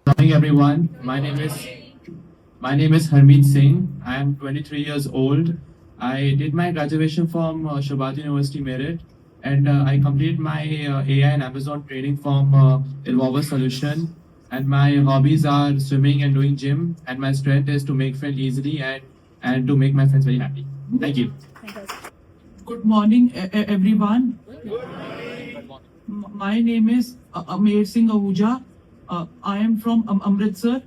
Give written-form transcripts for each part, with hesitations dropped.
Good morning, everyone. My name is Harmeet Singh. I am 23 years old. I did my graduation from Shabbat University Merit, and I completed my AI and Amazon training from Evoluer Solution. And my hobbies are swimming and doing gym. And my strength is to make friends easily and to make my friends very happy. Thank you. Good morning, everyone. My name is Amir Singh Ahuja. I am from Amritsar,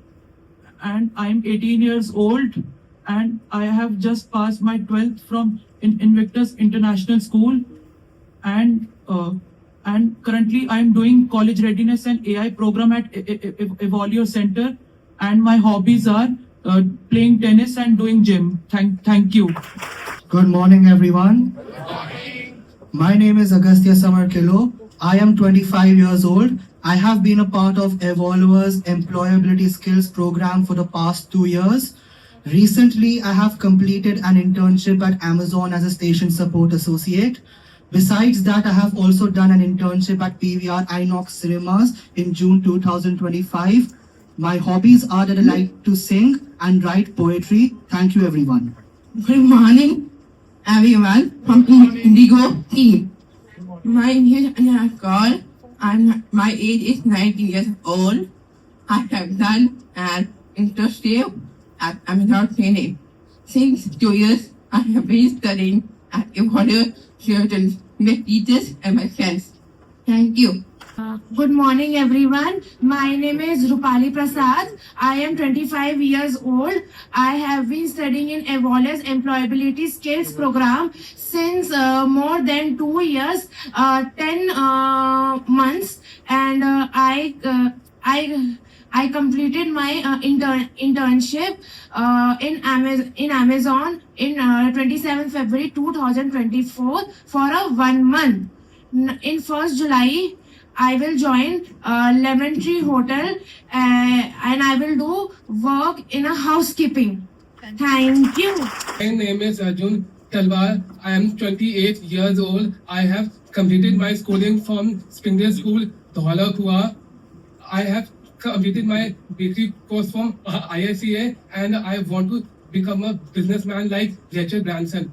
and I am 18 years old, and I have just passed my 12th from Invictus International School, and currently I am doing college readiness and AI program at Evoluer Centre, and my hobbies are playing tennis and doing gym. Thank you. Good morning, everyone. My name is Agastya Samarkilo. I am 25 years old. I have been a part of Evoluer's Employability Skills program for the past 2 years. Recently, I have completed an internship at Amazon as a station support associate. Besides that, I have also done an internship at PVR Inox Cinemas in June 2025. My hobbies are that I like to sing and write poetry. Thank you, everyone. Good morning, everyone from IndiGo team. My name is Anna. My age is 19 years old. I have done an internship at Amazon Training. Since 2 years, I have been studying at Evoluer Children's with teachers and my friends. Thank you. Good morning, everyone. My name is Rupali Prasad. I am 25 years old. I have been studying in Evoluer's Employability Skills program since more than 2 years, 10 months, and I completed my internship in Amazon in 27 February 2024 for a 1 month. In 1st July, I will join Lemon Tree Hotel and I will do work in a housekeeping. Thank you. My name is Arjun Talwar. I am 28 years old. I have completed my schooling from Springdale School, Dhola Kua. I have completed my bakery course from IICA, and I want to become a businessman like Richard Branson.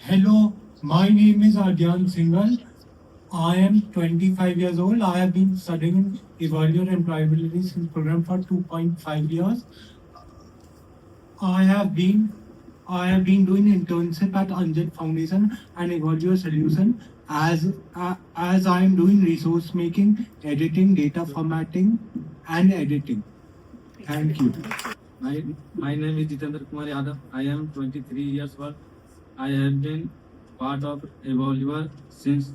Hello, my name is Adyan Singhal. I am 25 years old. I have been studying in Evoluer Employability Skills program for 2.5 years. I have been doing internship at Anjad Foundation and Evoluer Solution as I am doing resource making, editing, data formatting, and editing. Thank you. My name is Jitendra Kumar Yadav. I am 23 years old. I have been part of Evoluer since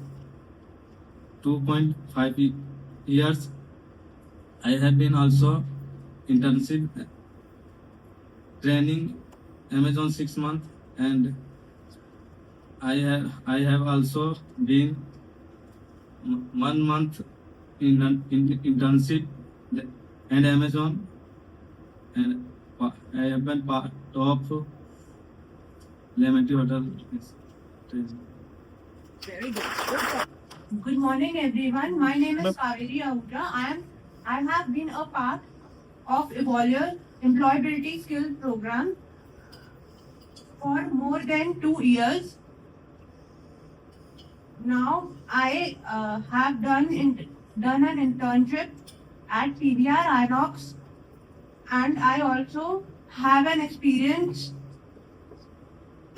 2.5 years. I have been also internship training Amazon 6 months, and I have also been 1 month in internship and Amazon, and I have been part of Lemon Tree Hotel. Very good. Good morning, everyone. My name is Kaveri Ahuja. I have been a part of Evoluer Employability Skills Program for more than 2 years. Now I have done an internship at PVR Inox, and I also have an experience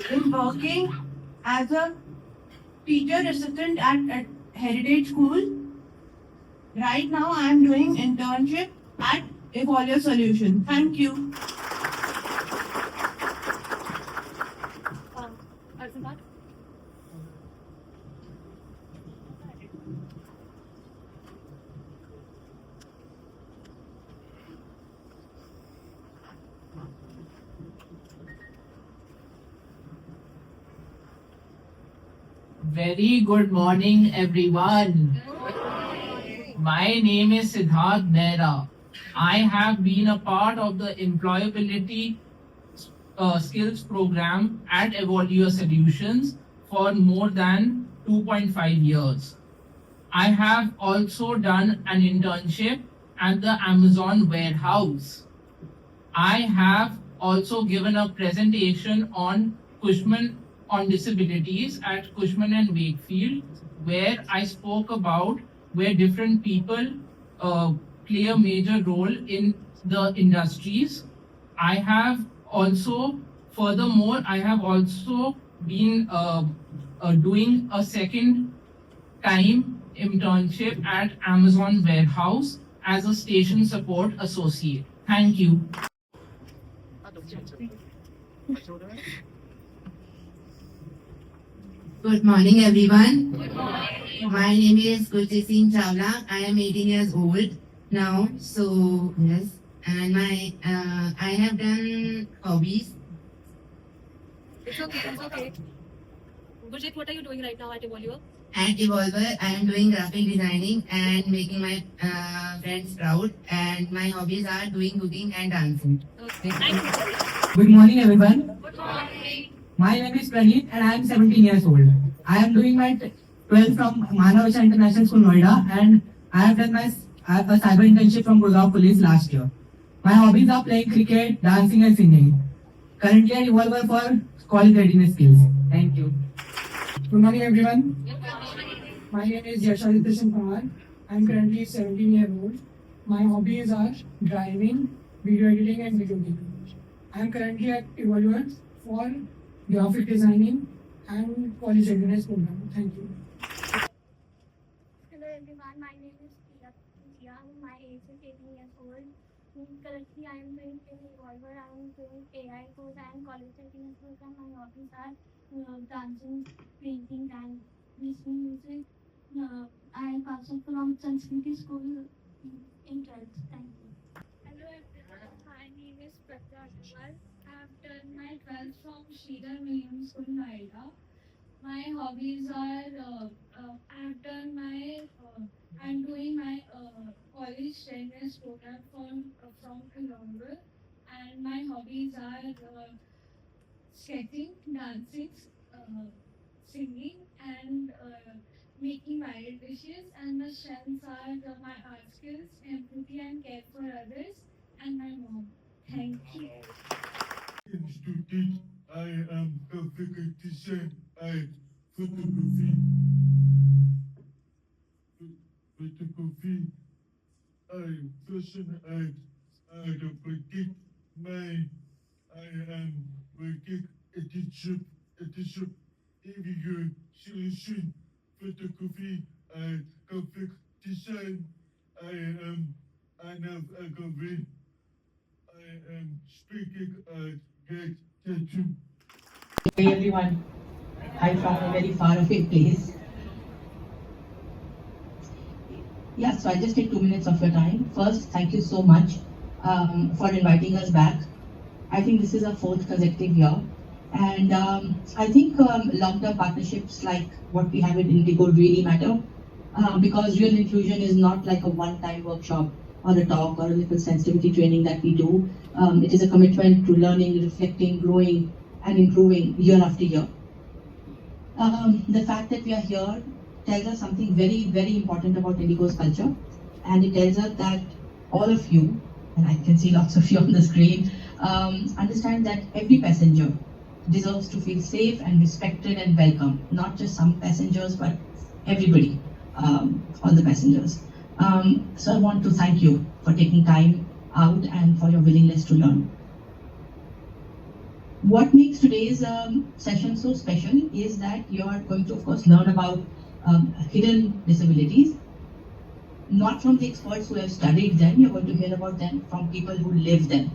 in working as a teacher assistant at Heritage School. Right now, I am doing internship at Evoluer Solution. Thank you. Very good morning, everyone. My name is Siddharth Mehra. I have been a part of the employability skills program at Evoluer Solutions for more than 2.5 years. I have also done an internship at the Amazon warehouse. I have also given a presentation on Cushman on disabilities at Cushman and Wakefield, where I spoke about where different people play a major role in the industries. I have also, furthermore, I have also been doing a second time internship at Amazon warehouse as a station support associate. Thank you. Good morning, everyone. Good morning. My name is Gurjeet Singh Chawla. I am 18 years old now. So yes, and I have done hobbies. It's okay. It's okay. Gurjeet, what are you doing right now at Evoluer? At Evolver, I am doing graphic designing and making my friends proud. And my hobbies are doing cooking and dancing. Okay. Thank you. Good morning, everyone. Good morning. My name is Praneet and I am 17 years old. I am doing my 12th from Manavisha International School, Noida, and I have done a cyber internship from Gurgaon Police last year. My hobbies are playing cricket, dancing and singing. Currently I Evolver for college readiness skills. Thank you. Good morning, everyone. Good morning. My name is Yashaditya Singh Kumar. I am currently 17 years old. My hobbies are driving, video editing, and video gaming. I am currently at Evoluer for graphic designing and college readiness program. Thank you. Hello everyone, my name is Priya Pujia. My age is 18 years old. Currently, I am doing in Evolver. I am doing AI course and college readiness program. My hobbies are dancing, painting, and listening music. I passed out from Sanskriti School in 12th. Thank you. Hello everyone, my name is Pratya Agarwal. I have done my 12th from Sridhar Medium School, Noida. My hobbies are I've done I'm doing my college readiness program from Evoluer, and my hobbies are sketching, dancing, singing, and making varied dishes. And my strengths are my art skills, empathy, and care for others, and my mom. Thank you. Institute, I am graphic design, I photography, I fashion art, I predict my, I am working edition, Evoluer Solution, photography, I graphic design, I am Anna Agavin. I am speaking at Get Tattoo. Hey everyone, I'm from a very far away place. Yeah, so I'll just take 2 minutes of your time. First, thank you so much for inviting us back. I think this is our 4th consecutive year. And I think long-term partnerships like what we have in IndiGo really matter because real inclusion is not like a one-time workshop or a talk or a little sensitivity training that we do. It is a commitment to learning, reflecting, growing, and improving year after year. The fact that we are here tells us something very, very important about IndiGo's culture. And it tells us that all of you, and I can see lots of you on the screen, understand that every passenger deserves to feel safe and respected and welcome. Not just some passengers, but everybody, all the passengers. So I want to thank you for taking time out and for your willingness to learn. What makes today's session so special is that you are going to, of course, learn about hidden disabilities, not from the experts who have studied them. You're going to hear about them from people who live them.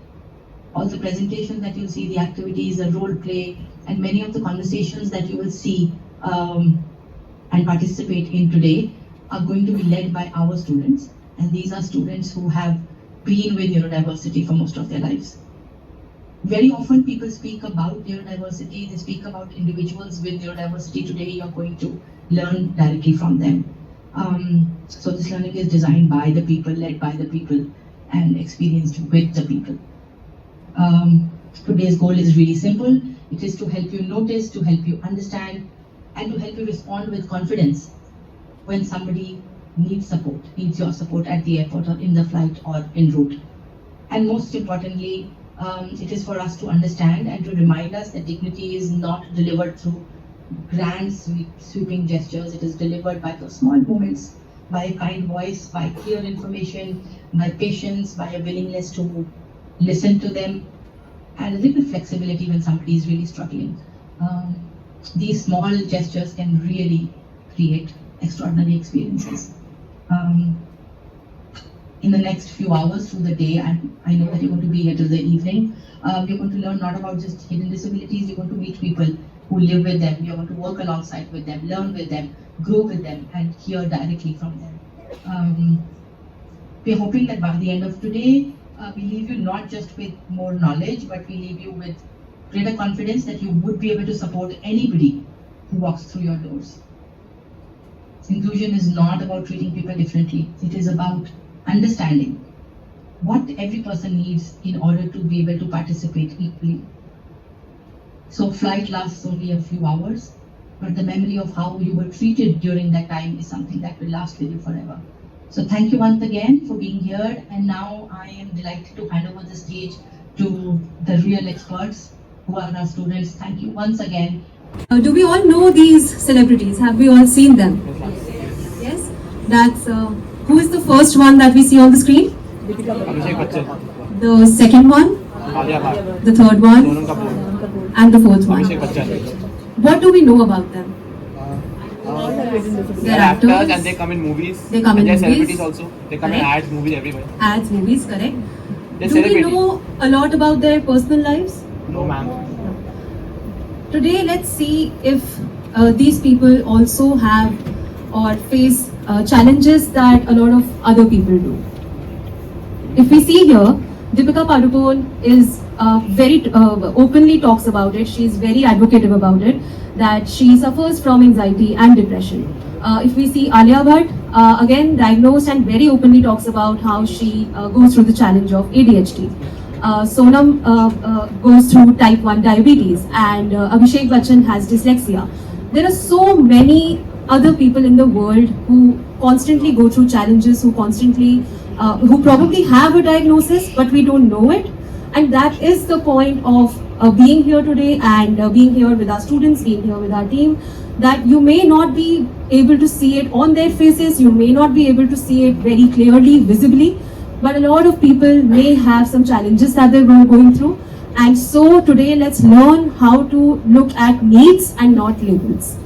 All the presentations that you'll see, the activities, the role play, and many of the conversations that you will see and participate in today are going to be led by our students. And these are students who have been with neurodiversity for most of their lives. Very often people speak about neurodiversity, they speak about individuals with neurodiversity. Today you're going to learn directly from them. So this learning is designed by the people, led by the people, and experienced with the people. Today's goal is really simple. It is to help you notice, to help you understand, and to help you respond with confidence when somebody needs support, needs your support at the airport or in the flight or en route. And most importantly, it is for us to understand and to remind us that dignity is not delivered through grand sweeping gestures. It is delivered by those small moments, by a kind voice, by clear information, by patience, by a willingness to listen to them, and a little flexibility when somebody is really struggling. These small gestures can really create extraordinary experiences. In the next few hours through the day, and I know that you're going to be here till the evening, you're going to learn not about just hidden disabilities. You're going to meet people who live with them. You're going to work alongside with them, learn with them, grow with them, and hear directly from them. We're hoping that by the end of today, we leave you not just with more knowledge, but we leave you with greater confidence that you would be able to support anybody who walks through your doors. Inclusion is not about treating people differently. It is about understanding what every person needs in order to be able to participate equally. So flight lasts only a few hours, but the memory of how you were treated during that time is something that will last with you forever. So thank you once again for being here, and now I am delighted to hand over the stage to the real experts who are our students. Thank you once again. Do we all know these celebrities? Have we all seen them? Yes? That's who is the first one that we see on the screen? The second one? The third one? And the fourth one? What do we know about them? They're actors and they come in movies. They come in they're movies. celebrities also. They come Correct. in ads, movies, everywhere. Ads, movies, correct. They're Do we celebrities. know a lot about their personal lives? No, ma'am. Today, let's see if these people also have or face challenges that a lot of other people do. If we see here, Deepika Padukone is very openly talks about it. She's very advocative about it, that she suffers from anxiety and depression. If we see Alia Bhatt, again diagnosed and very openly talks about how she goes through the challenge of ADHD. Sonam goes through type 1 diabetes, and Abhishek Bachchan has dyslexia. There are so many other people in the world who constantly go through challenges, who probably have a diagnosis, but we don't know it. And that is the point of being here today and being here with our students, being here with our team, that you may not be able to see it on their faces, you may not be able to see it very clearly, visibly, but a lot of people may have some challenges that they're going through. And so today, let's learn how to look at needs and not labels.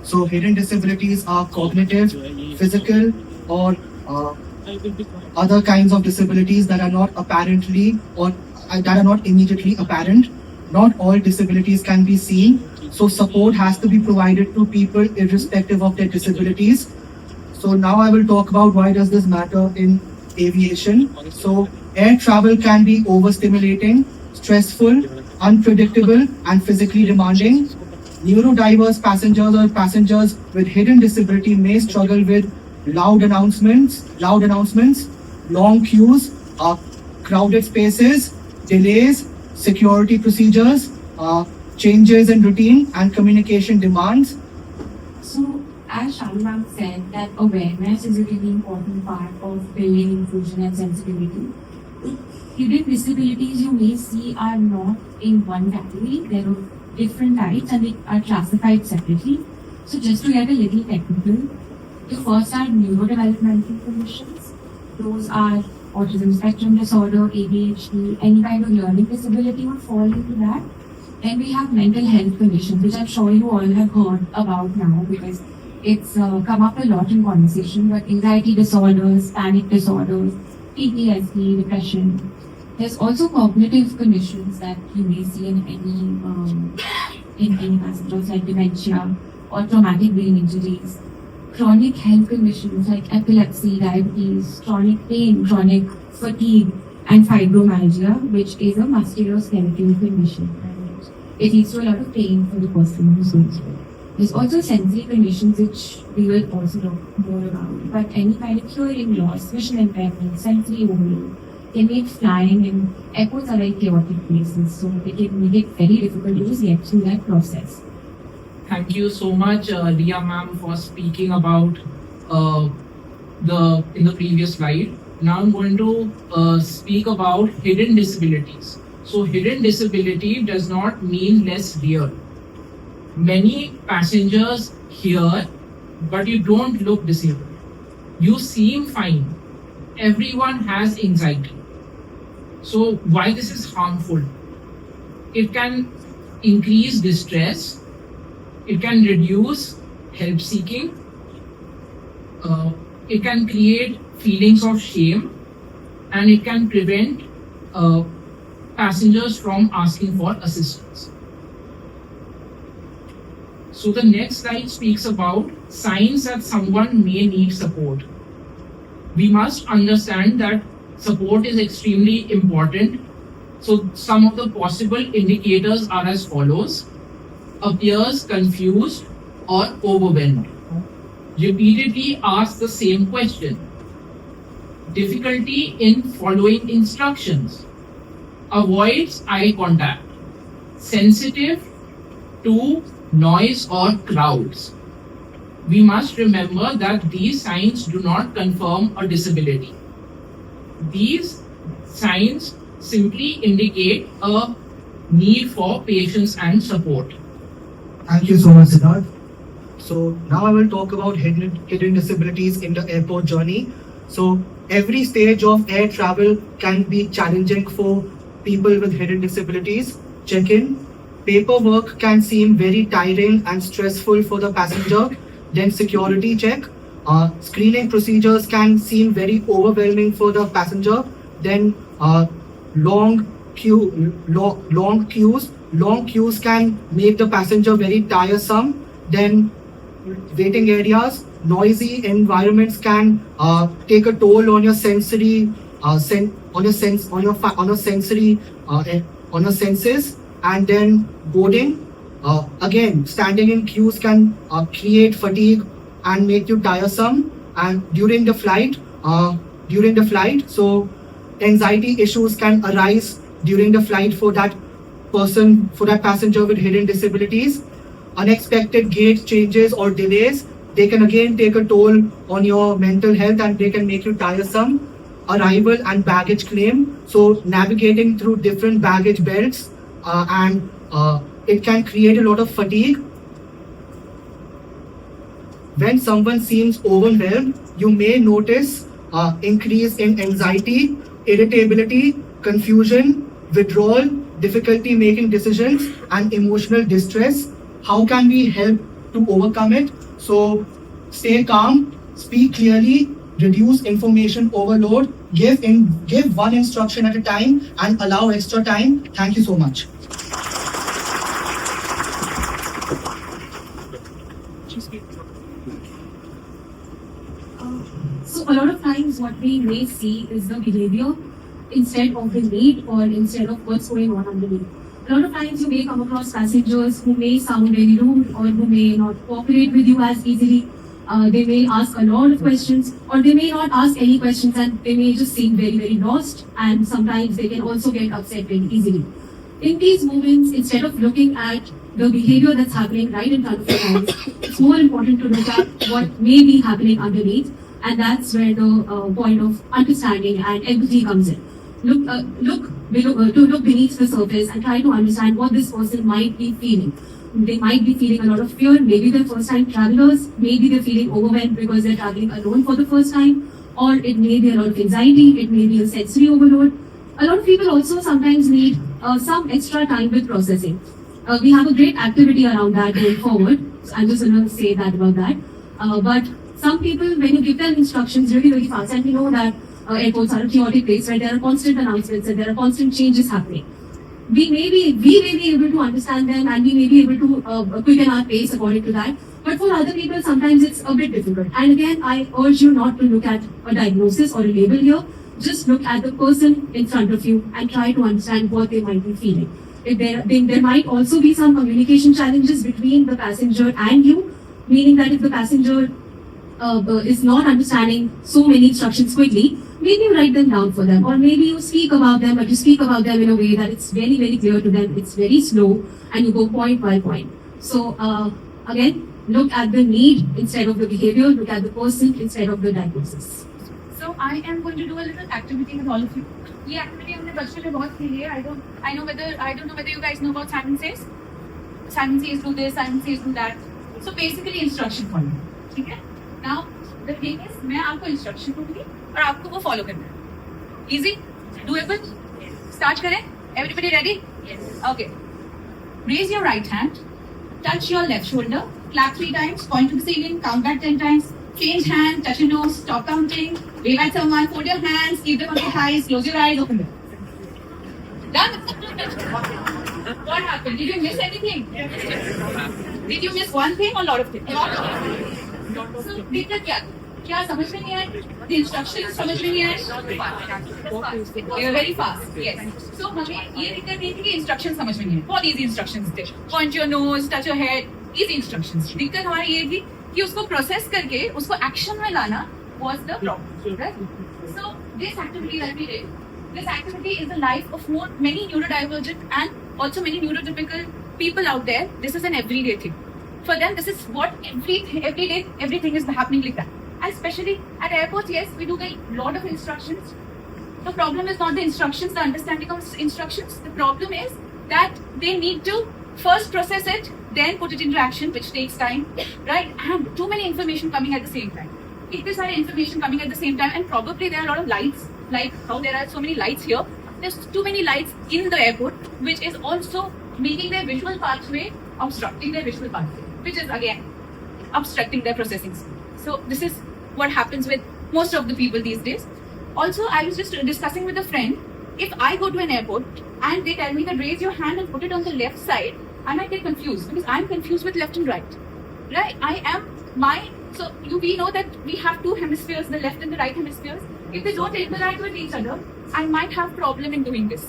So hidden disabilities are cognitive, physical, or other kinds of disabilities that are not apparently or that are not immediately apparent. Not all disabilities can be seen, so support has to be provided to people irrespective of their disabilities. So now I will talk about why does this matter in aviation. So air travel can be overstimulating, stressful, unpredictable, and physically demanding. Neurodiverse passengers or passengers with hidden disability may struggle with loud announcements, long queues, crowded spaces, delays, security procedures, changes in routine and communication demands. So as Shalini said, that awareness is a really important part of building inclusion and sensitivity. Hidden disabilities you may see are not in one category. There are different types and they are classified separately. So just to get a little technical, the first are neurodevelopmental conditions. Those are autism spectrum disorder, ADHD, any kind of learning disability would fall into that. Then we have mental health conditions, which I'm sure you all have heard about now because it's come up a lot in conversation, but anxiety disorders, panic disorders, PTSD, depression. There's also cognitive conditions that you may see in any passengers like dementia or traumatic brain injuries. Chronic health conditions like epilepsy, diabetes, chronic pain, chronic fatigue, and fibromyalgia, which is a musculoskeletal condition. And it leads to a lot of pain for the person who's going through it. There's also sensory conditions which we will also talk more about, but any kind of hearing loss, vision impairment, sensory overload can make flying and airports are very chaotic places, so it can make it very difficult to just get through that process. Thank you so much, Ria ma'am, for speaking about in the previous slide. Now I'm going to speak about hidden disabilities. So hidden disability does not mean less real. Many passengers hear, but you don't look disabled. You seem fine. Everyone has anxiety. So why this is harmful? It can increase distress. It can reduce help seeking. It can create feelings of shame, and it can prevent passengers from asking for assistance. So the next slide speaks about signs that someone may need support. We must understand that support is extremely important. So some of the possible indicators are as follows: appears confused or overwhelmed, repeatedly asks the same question, difficulty in following instructions, avoids eye contact, sensitive to noise or crowds. We must remember that these signs do not confirm a disability. These signs simply indicate a need for patience and support. Thank you so much, Siddharth. So now I will talk about hidden disabilities in the airport journey. So every stage of air travel can be challenging for people with hidden disabilities. Check-in. Paperwork can seem very tiring and stressful for the passenger. Then security check. Screening procedures can seem very overwhelming for the passenger. Then long queues can make the passenger very tiresome. Then waiting areas, noisy environments can take a toll on your sensory, on your senses. And then boarding, again, standing in queues can create fatigue and make you tiresome. And during the flight, so anxiety issues can arise during the flight for that passenger with hidden disabilities. Unexpected gate changes or delays, they can again take a toll on your mental health and they can make you tiresome. Arrival and baggage claim, so navigating through different baggage belts and it can create a lot of fatigue. When someone seems overwhelmed, you may notice increase in anxiety, irritability, confusion, withdrawal, difficulty making decisions, and emotional distress. How can we help to overcome it? So stay calm, speak clearly, reduce information overload, give one instruction at a time and allow extra time. Thank you so much. So a lot of times what we may see is the behavior instead of the need or instead of what's going on underneath. A lot of times you may come across passengers who may sound very rude or who may not cooperate with you as easily. They may ask a lot of questions or they may not ask any questions and they may just seem very, very lost, and sometimes they can also get upset very easily. In these moments, instead of looking at the behavior that's happening right in front of your eyes. It's more important to look at what may be happening underneath, and that's where the point of understanding and empathy comes in. To look beneath the surface and try to understand what this person might be feeling. They might be feeling a lot of fear, maybe they're first-time travelers, maybe they're feeling overwhelmed because they're traveling alone for the first time, or it may be a lot of anxiety, it may be a sensory overload. A lot of people also sometimes need some extra time with processing. We have a great activity around that going forward, so I'm just going to say that about that. But some people, when you give them instructions really fast, and we know that airports are a chaotic place where there are constant announcements and there are constant changes happening. We may be able to understand them and we may be able to quicken our pace according to that. But for other people, sometimes it's a bit difficult. And again, I urge you not to look at a diagnosis or a label here. Just look at the person in front of you and try to understand what they might be feeling. If there might also be some communication challenges between the passenger and you, meaning that if the passenger is not understanding so many instructions quickly, maybe you write them down for them, or maybe you speak about them, but you speak about them in a way that it's very clear to them, it's very slow, and you go point by point. So again, look at the need instead of the behavior, look at the person instead of the diagnosis. So I am going to do a little activity with all of you. ये activity हमने बचपन में बहुत खेली है. I don't know whether you guys know about Simon Says. Simon Says do this, Simon Says do that. So basically instruction follow. ठीक है? Now the thing is, मैं आपको instruction दूँगी और आपको वो follow करना है. Easy? Doable? Start करें? Everybody ready? Yes. Okay. Raise your right hand. Touch your left shoulder. Clap 3 times. Point to the ceiling. Count back 10 times. Change hand. Touch your nose. Stop counting. Wave at someone. Fold your hands. Keep them on your thighs. Close your eyes. Open them. Done? What happened? Did you miss anything? Did you miss one thing or a lot of things? So, दिक्कत क्या समझ में नहीं आए? The instructions समझ में नहीं आए? They are very fast. Yes. So हमें ये दिक्कत नहीं थी कि instructions समझ में नहीं आए. बहुत easy instructions थे. Point your nose, touch your head. Easy instructions. दिक्कत हमारी ये थी कि उसको process करके उसको action में लाना was the problem. Right? So this activity that we did, this activity is the life of many neurodivergent and also many neurotypical people out there. This is an everyday thing. For them, this is what every day, everything is happening like that. And especially at airports, yes, we do get a lot of instructions. The problem is not the instructions, the understanding of instructions. The problem is that they need to first process it, then put it into action, which takes time, right? And too many information coming at the same time. If there's information coming at the same time, and probably there are a lot of lights, like how there are so many lights here. There's too many lights in the airport, which is also making their visual pathway, obstructing their visual pathway, which is again obstructing their processing speed. So this is what happens with most of the people these days. Also, I was just discussing with a friend, if I go to an airport and they tell me that raise your hand and put it on the left side, I might get confused because I'm confused with left and right. Right? We know that we have 2 hemispheres, the left and the right hemispheres. If they don't interact with each other, I might have problem in doing this.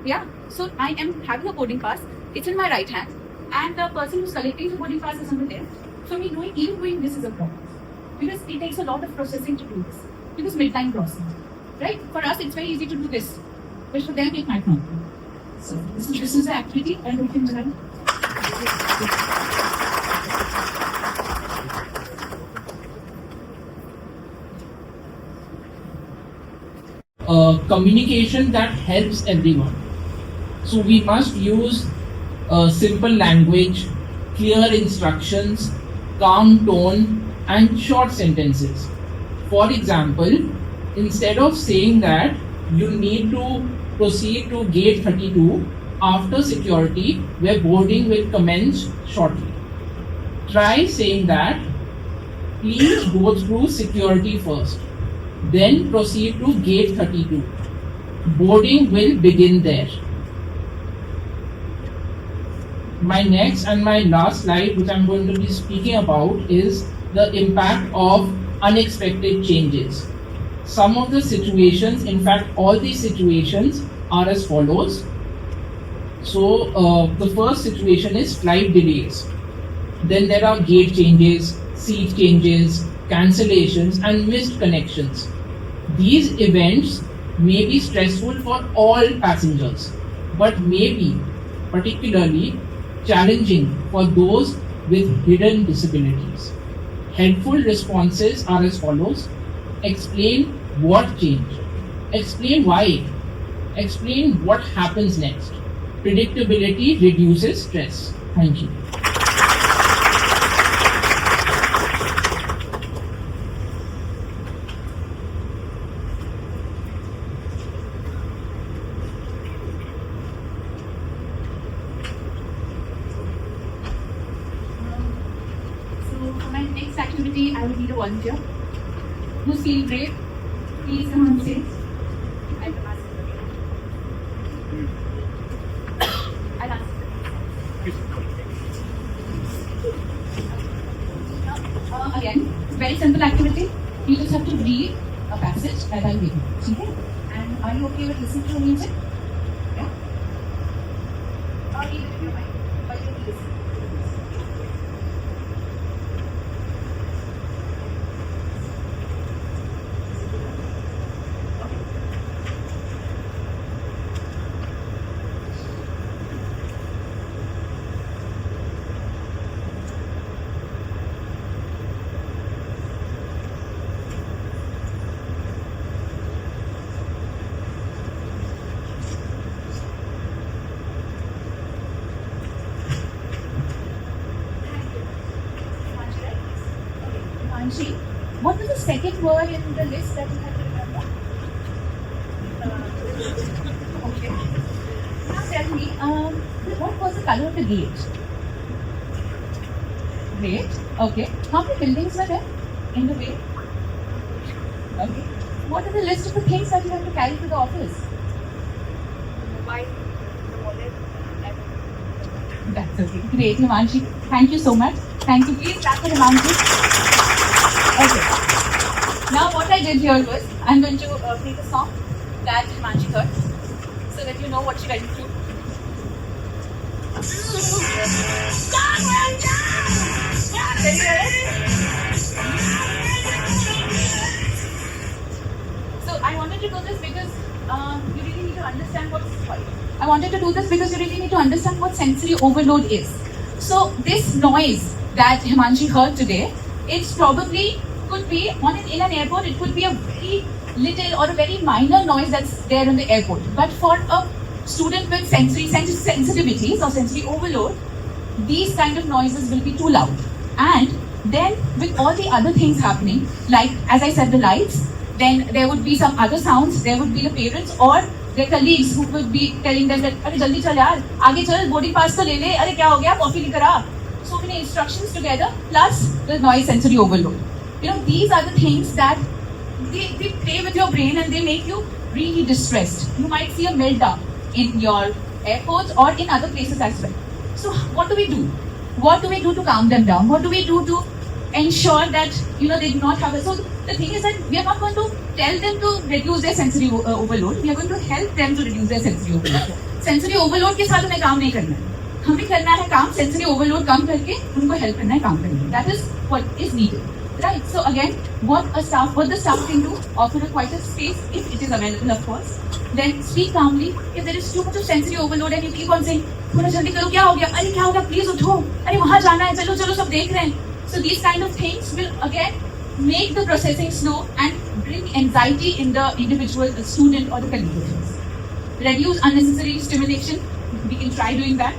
Yeah? So I am having a boarding pass. It's in my right hand. And the person who's collecting the boarding pass is on the left. So even doing this is a problem. Because it takes a lot of processing to do this. Because midline crossing. Right? For us, it's very easy to do this. But for them, it might not be. So this is the activity and we can learn. Communication that helps everyone. So we must use simple language, clear instructions, calm tone, and short sentences. For example, instead of saying that you need to proceed to gate 32 after security, where boarding will commence shortly, try saying that please go through security first, then proceed to gate 32. Boarding will begin there. My next and my last slide, which I'm going to be speaking about, is the impact of unexpected changes. Some of the situations, in fact all these situations, are as follows. So the first situation is flight delays. Then there are gate changes, seat changes, cancellations, and missed connections. These events may be stressful for all passengers, but may be particularly challenging for those with hidden disabilities. Helpful responses are as follows: explain what changed, explain why, explain what happens next. Predictability reduces stress. Thank you. So for my next activity, I will need a volunteer. Who's feeling brave? Please come on stage. I'll ask you. I'll ask you. Again, very simple activity. You just have to read a passage that I'll read. Okay? And are you okay with listening to music? Yeah? Or read it in your mind. But you listen. Manshi, what was the second word in the list that you had to remember? Okay. Now tell me, what was the color of the gate? Great. Okay. How many buildings were there in the way? Okay. What is the list of the things that you have to carry to the office? Mobile, the wallet, that's okay. Great, Himanshi. Thank you so much. Thank you. Please clap for Himanshi. Okay. Now what I did here was, I'm going to play the song that Himanshi heard, so that you know what she went through. So I wanted to do this because you really need to understand what sensory overload is. So this noise that Himanshi heard today, it's probably could be in an airport. It could be a very little or a very minor noise that's there in the airport. But for a student with sensitivities or sensory overload, these kind of noises will be too loud. And then with all the other things happening, like as I said, the lights, then there would be some other sounds. There would be the parents or their colleagues who would be telling them that, "Arey jaldi chal yaar, aage chal, boarding pass to le le, arey kya ho gaya, coffee lekar aa." So many instructions together, plus the noise sensory overload. You know, these are the things that they play with your brain and they make you really distressed. You might see a meltdown in your airports or in other places as well. So what do we do? What do we do to calm them down? What do we do to ensure that they do not have it? So the thing is that we are not going to tell them to reduce their sensory overload. We are going to help them to reduce their sensory overload. Sensory overload के साथ हमें काम नहीं करना है. हमें करना है काम sensory overload कम करके उनको help करना है काम करने में. That is what is needed. Right. So again, what the staff can do, offer quite a space if it is available, of course. Then speak calmly. If there is too much of sensory overload and you keep on saying, "थोड़ा जल्दी करो, क्या हो गया? अरे क्या हो गया? Please उठो. अरे वहाँ जाना है. चलो चलो सब देख रहे हैं." So these kind of things will again make the processing slow and bring anxiety in the individual, the student or the colleague. Reduce unnecessary stimulation. We can try doing that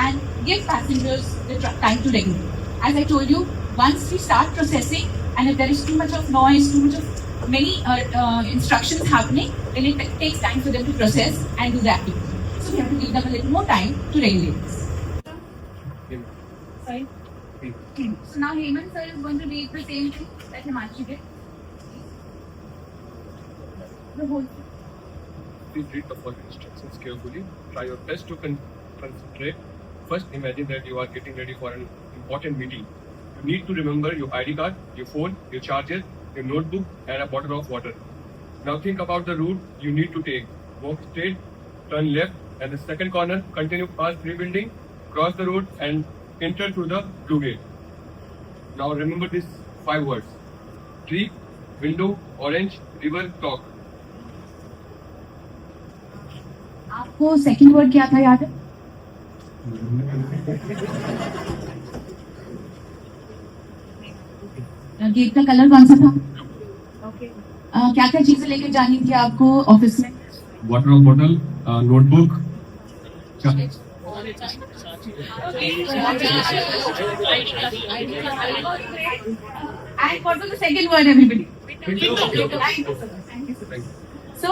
and give passengers the time to regulate. As I told you, once we start processing, and if there is too much of noise, too much of many instructions happening, then it takes time for them to process and do the activity. So we have to give them a little more time to regulate this. Sorry? So now Hemant sir is going to read the same thing that Himanshi did. The whole thing. Please read the following instructions carefully. Try your best to concentrate. First, imagine that you are getting ready for an important meeting. You need to remember your ID card, your phone, your charger, your notebook, and a bottle of water. Now think about the route you need to take. Walk straight, turn left, and the second corner, continue past 3 buildings, cross the road, and enter through the blue gate. Now remember these 5 words: tree, window, orange, river, clock. आपको second word क्या था याद है? Gate का colour कौन सा था? क्या क्या चीजें लेके जानी थी आपको ऑफिस में? Water bottle, notebook. And what was the second word, everybody? So,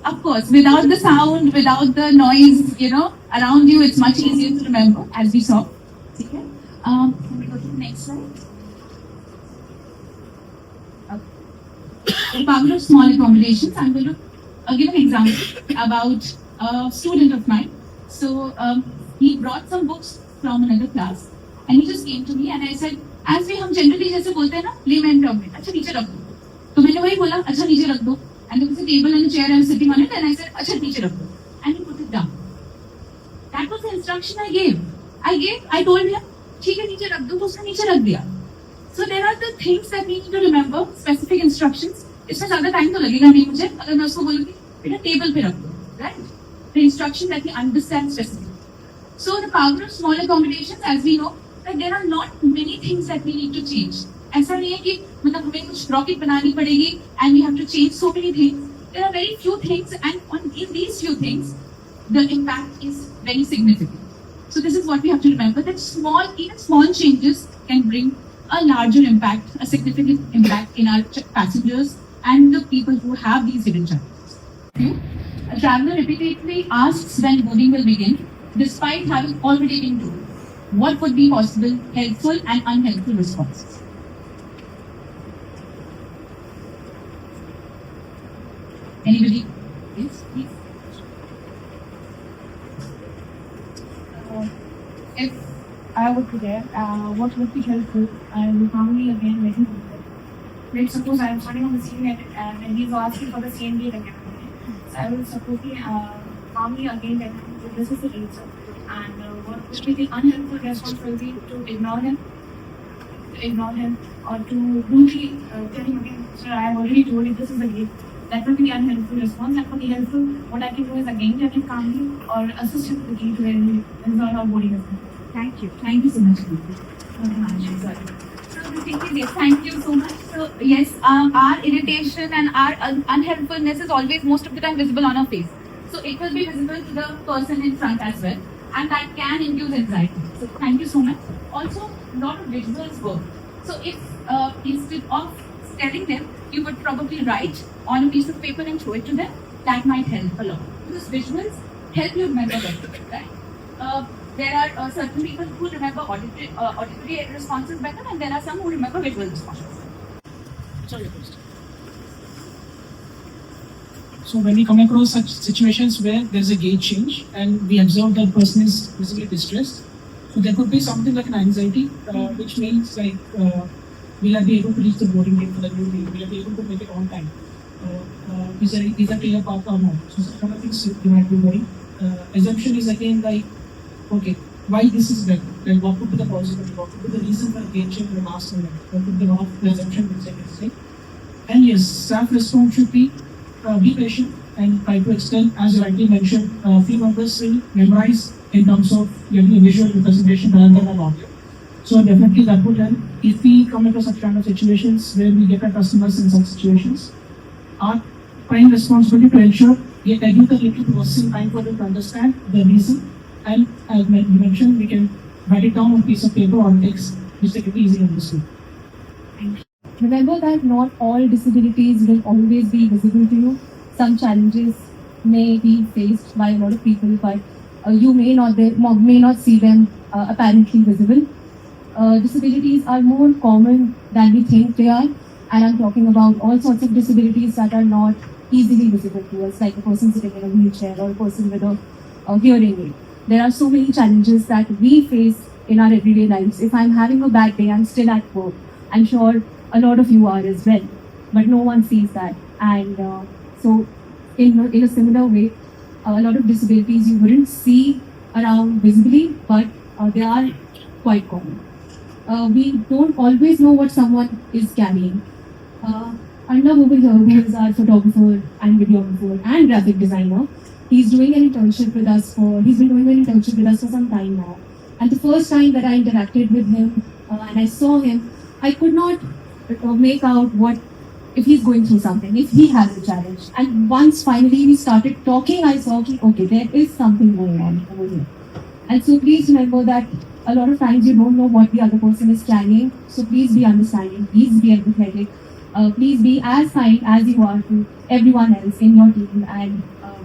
of course, without the sound, without the noise, around you, it's much easier to remember, as we saw. Okay. Can we go to the next slide? The power of small accommodations. I'm going to give an example about a student of mine. So he brought some books from another class, and he just came to me and I said, as we हम generally जैसे बोलते हैं ना, lay my dog में, अच्छा नीचे रख दो. तो मैंने वही बोला, अच्छा नीचे रख दो. And there was a table and a chair I was sitting on it, and I said, अच्छा नीचे रख दो. And he put it down. That was the instruction I gave. I told him, ठीक है नीचे रख दो, तो उसने नीचे रख दिया. So there are the things that we need to remember, specific instructions. इसमें ज़्यादा टाइम तो लगेगा नहीं मुझे, अगर मैं उसको बोलूँगी बेटा टेबल पे रख दो, right? The instruction that we understand specifically. So the power of small accommodations, as we know, that there are not many things that we need to change. ऐसा नहीं है कि मतलब हमें कुछ रॉकेट बनानी पड़ेगी and we have to change so many things. There are very few things, and in these few things, the impact is very significant. So this is what we have to remember, that even small changes can bring a larger impact, a significant impact in our passengers and the people who have these hidden challenges. A traveler repeatedly asks when boarding will begin, despite having already been told. What would be possible helpful and unhelpful responses? Anybody? Yes, please. If I would be there, what would be helpful? I will probably again let him know. Let's suppose I am studying on the same date and he's asking for the same date again. So I will suppose calmly again let him know this is the answer. And what would be the unhelpful response will be to ignore him, or to rudely tell him again, sir, I have already told you this is the date. That will be the unhelpful response. And for the helpful, what I can do is again tell him calmly or assist him with the key to where he is not on boarding. Thank you. Thank you so much. So the thing is, yes, thank you so much. So yes, our irritation and our unhelpfulness is always most of the time visible on our face. So it will be visible to the person in front as well, and that can induce anxiety. So thank you so much. Also, a lot of visuals work. So if instead of telling them, you would probably write on a piece of paper and show it to them, that might help a lot. Because visuals help you remember better, right? There are certain people who remember auditory responses better, and there are some who remember visual responses. Sorry, so when we come across such situations where there's a gate change and we observe that person is visibly distressed, so there could be something like an anxiety, which means like will I be able to reach the boarding gate for the new day? Will I be able to make it on time? Is there clear path or not? So some kind of things you might be worrying. Assumption is again like, okay, why this is better? Then what could be the possibility? What could be the reason for gate change in the last minute? What could be one of the assumption which I can say? And yes, staff response should be patient and try to extend, as you rightly mentioned, few members will memorize in terms of getting a visual representation rather than an audio. So definitely that would help. If we come across such kind of situations where we get our customers in such situations, our prime responsibility to ensure we give the little processing time for them to understand the reason, and as you mentioned, we can write it down on a piece of paper or text, which they can be easily understood. Remember that not all disabilities will always be visible to you. Some challenges may be faced by a lot of people, but you may not see them apparently visible. Disabilities are more common than we think they are, and I'm talking about all sorts of disabilities that are not easily visible to us, like a person sitting in a wheelchair or a person with a hearing aid. There are so many challenges that we face in our everyday lives. If I'm having a bad day, I'm still at work. I'm sure a lot of you are as well, but no one sees that. And so in a similar way, a lot of disabilities you wouldn't see around visibly, but they are quite common. We don't always know what someone is carrying. Arnav over here, who is our photographer and videographer and graphic designer, He's doing an internship with us he's been doing an internship with us for some time now. And the first time that I interacted with him and I saw him, I could not make out if he's going through something, if he has a challenge. And once finally we started talking, I saw, okay, there is something going on over here. And so please remember that a lot of times you don't know what the other person is carrying. So please be understanding, please be empathetic, please be as kind as you are to everyone else in your team and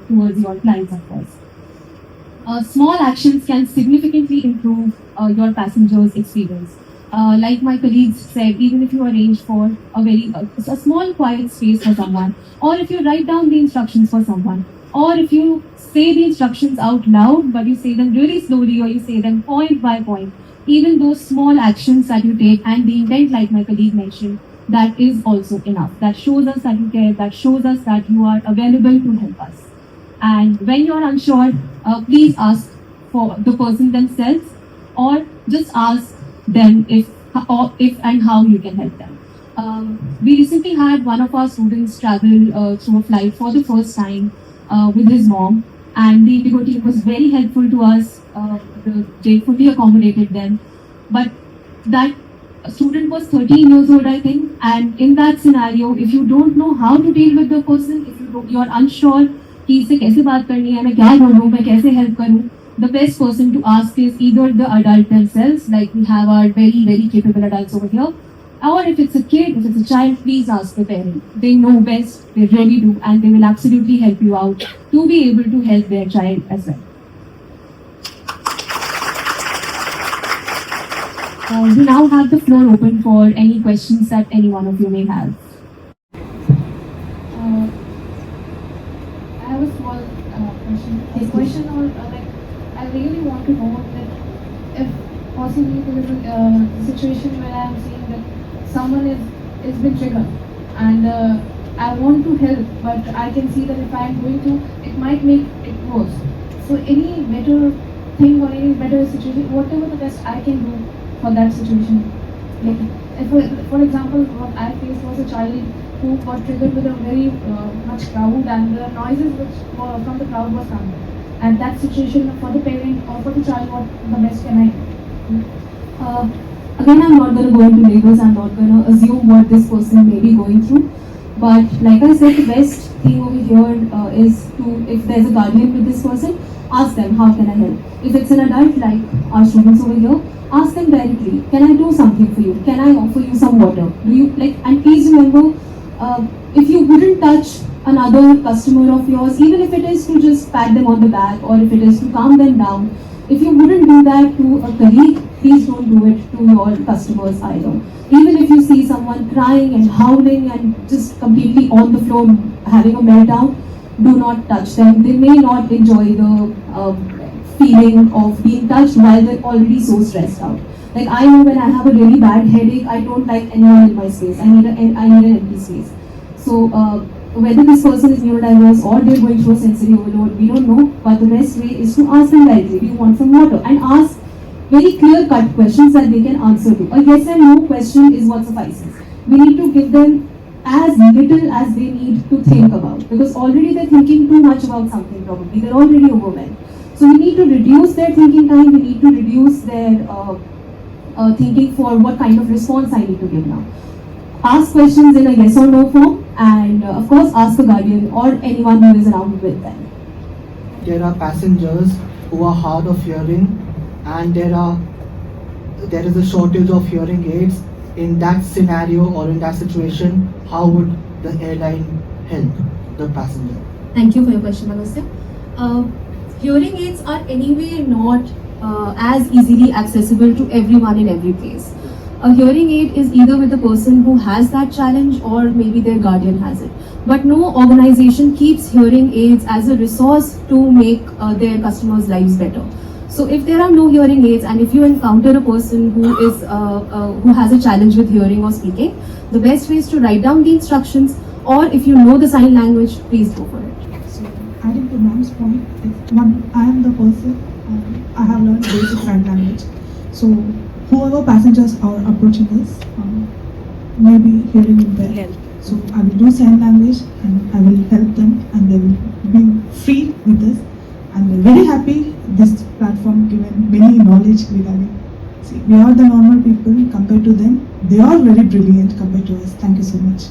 towards your clients, of course. Small actions can significantly improve your passengers' experience. Like my colleagues said, even if you arrange for a small quiet space for someone, or if you write down the instructions for someone, or if you say the instructions out loud, but you say them really slowly, or you say them point by point, even those small actions that you take and the intent, like my colleague mentioned, that is also enough. That shows us that you care, that shows us that you are available to help us. And when you are unsure, please ask for the person themselves, or just ask them if and how you can help them. We recently had one of our students travel through a flight for the first time with his mom, and the IndiGo team was very helpful to us. They fully accommodated them. But that student was 13 years old, I think, and in that scenario, if you don't know how to deal with the person, if you are unsure कि इससे कैसे बात करनी है, मैं क्या बोलूँ, मैं कैसे help करूँ, the best person to ask is either the adult themselves, like we have our very, very capable adults over here, or if it's a kid, if it's a child, please ask the parent. They know best, they really do, and they will absolutely help you out to be able to help their child as well. We now have the floor open for any questions that any one of you may have. I have a small question. Yes, Question or I really want to know that if possibly there is a situation where I am seeing that someone is been triggered and I want to help, but I can see that if I am going to, it might make it worse. So any better thing or any better situation, whatever the best I can do for that situation. Like, if, for example, what I faced was a child who got triggered with a very much crowd, and the noises which were from the crowd was coming. And that situation, for the parent or for the child, what the best can I do? Again, I'm not going to go into labels, I'm not going to assume what this person may be going through. But like I said, the best thing over here is to, if there's a guardian with this person, ask them, how can I help? If it's an adult, like our students over here, ask them directly, can I do something for you? Can I offer you some water? Do you like? And please remember, if you wouldn't touch another customer of yours, even if it is to just pat them on the back or if it is to calm them down, if you wouldn't do that to a colleague, please don't do it to your customers either. Even if you see someone crying and howling and just completely on the floor having a meltdown, do not touch them. They may not enjoy the feeling of being touched while they're already so stressed out. Like, I know when I have a really bad headache, I don't like anyone in my space. I need an empty space. So whether this person is neurodiverse or they're going through a sensory overload, we don't know. But the best way is to ask them directly, do you want some water? And ask very clear-cut questions that they can answer to. A yes and no question is what suffices. We need to give them as little as they need to think about, because already they're thinking too much about something probably. They're already overwhelmed. So we need to reduce their thinking time, we need to reduce their thinking for what kind of response I need to give now. Ask questions in a yes or no form, and of course ask a guardian or anyone who is around with them. There are passengers who are hard of hearing, and there is a shortage of hearing aids. In that scenario or in that situation, how would the airline help the passenger? Thank you for your question, Agastya. Hearing aids are anyway not as easily accessible to everyone in every place. A hearing aid is either with the person who has that challenge or maybe their guardian has it. But no organization keeps hearing aids as a resource to make their customers' lives better. So if there are no hearing aids, and if you encounter a person who has a challenge with hearing or speaking, the best way is to write down the instructions, or if you know the sign language, please go for it. So adding to ma'am's point, I am the person, I have learned basic sign language. So whoever passengers are approaching us may be hearing impaired. So I will do sign language and I will help them and they will be free with this. And we're very happy this platform given many knowledge regarding. See, we are the normal people compared to them. They are very brilliant compared to us. Thank you so much.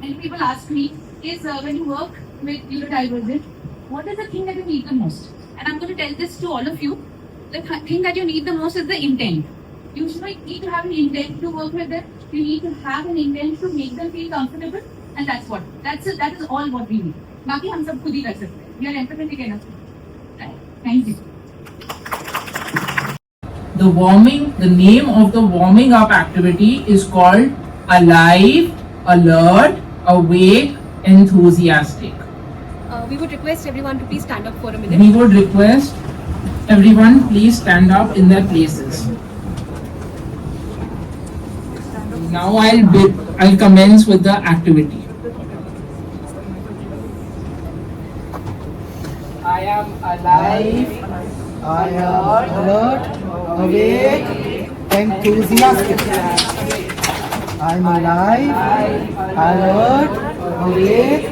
Many people ask me is when you work with neurodivergent, what is the thing that you need the most? And I'm going to tell this to all of you. The thing that you need the most is the intent. You should need to have an intent to work with them. You need to have an intent to make them feel comfortable, and that's what. That is all what we need. बाकी हम सब खुद ही कर सकते हैं. We are empathetic enough. Right? Thank you. The name of the warming up activity is called Alive, Alert, Awake, Enthusiastic. We would request everyone to please stand up for a minute. We would request everyone please stand up in their places. Now I'll commence with the activity. I am alive, alert, awake, enthusiastic. I'm alive, alert, awake.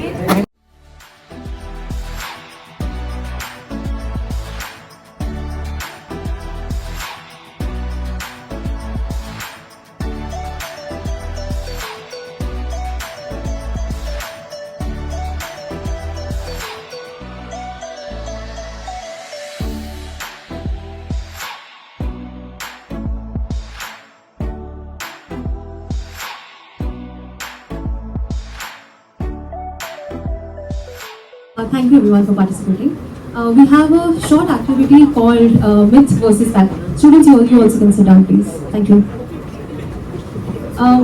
Thank you everyone for participating. We have a short activity called myth versus fact. Students, you also can sit down please. Thank you.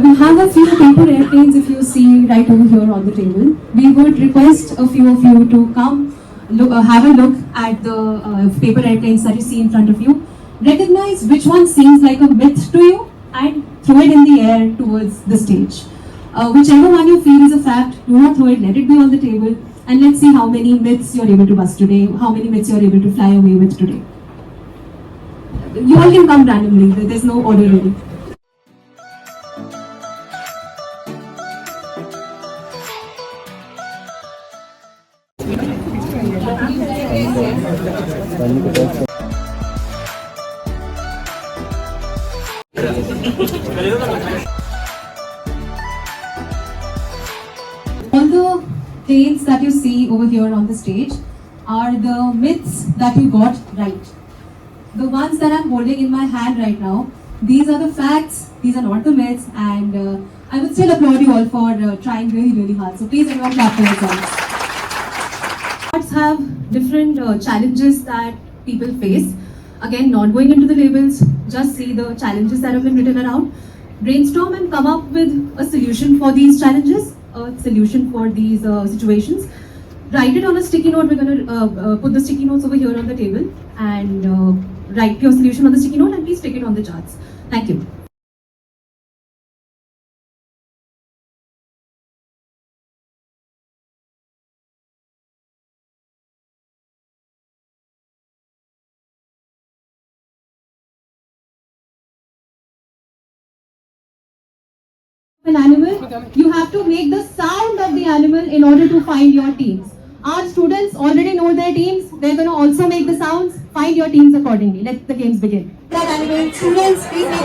We have a few paper airplanes if you see right over here on the table. We would request a few of you to come have a look at the paper airplanes that you see in front of you. Recognize which one seems like a myth to you and throw it in the air towards the stage. Whichever one you feel is a fact, do not throw it, let it be on the table. And let's see how many myths you're able to bust today, how many myths you're able to fly away with today. You all can come randomly, there's no order really. All the tales that you see over here on the stage are the myths that you got right. The ones that I'm holding in my hand right now, these are the facts, these are not the myths, and I would still applaud you all for trying really, really hard. So please everyone clap for yourselves. Arts have different challenges that people face. Again, not going into the labels, just see the challenges that have been written around. Brainstorm and come up with a solution for these challenges, a solution for these situations. Write it on a sticky note. We're going to put the sticky notes over here on the table and write your solution on the sticky note and please stick it on the charts. Thank you. An animal, you have to make the sound of the animal in order to find your teams. Our students already know their teams. They're going to also make the sounds. Find your teams accordingly. Let the games begin. That animal, students, please make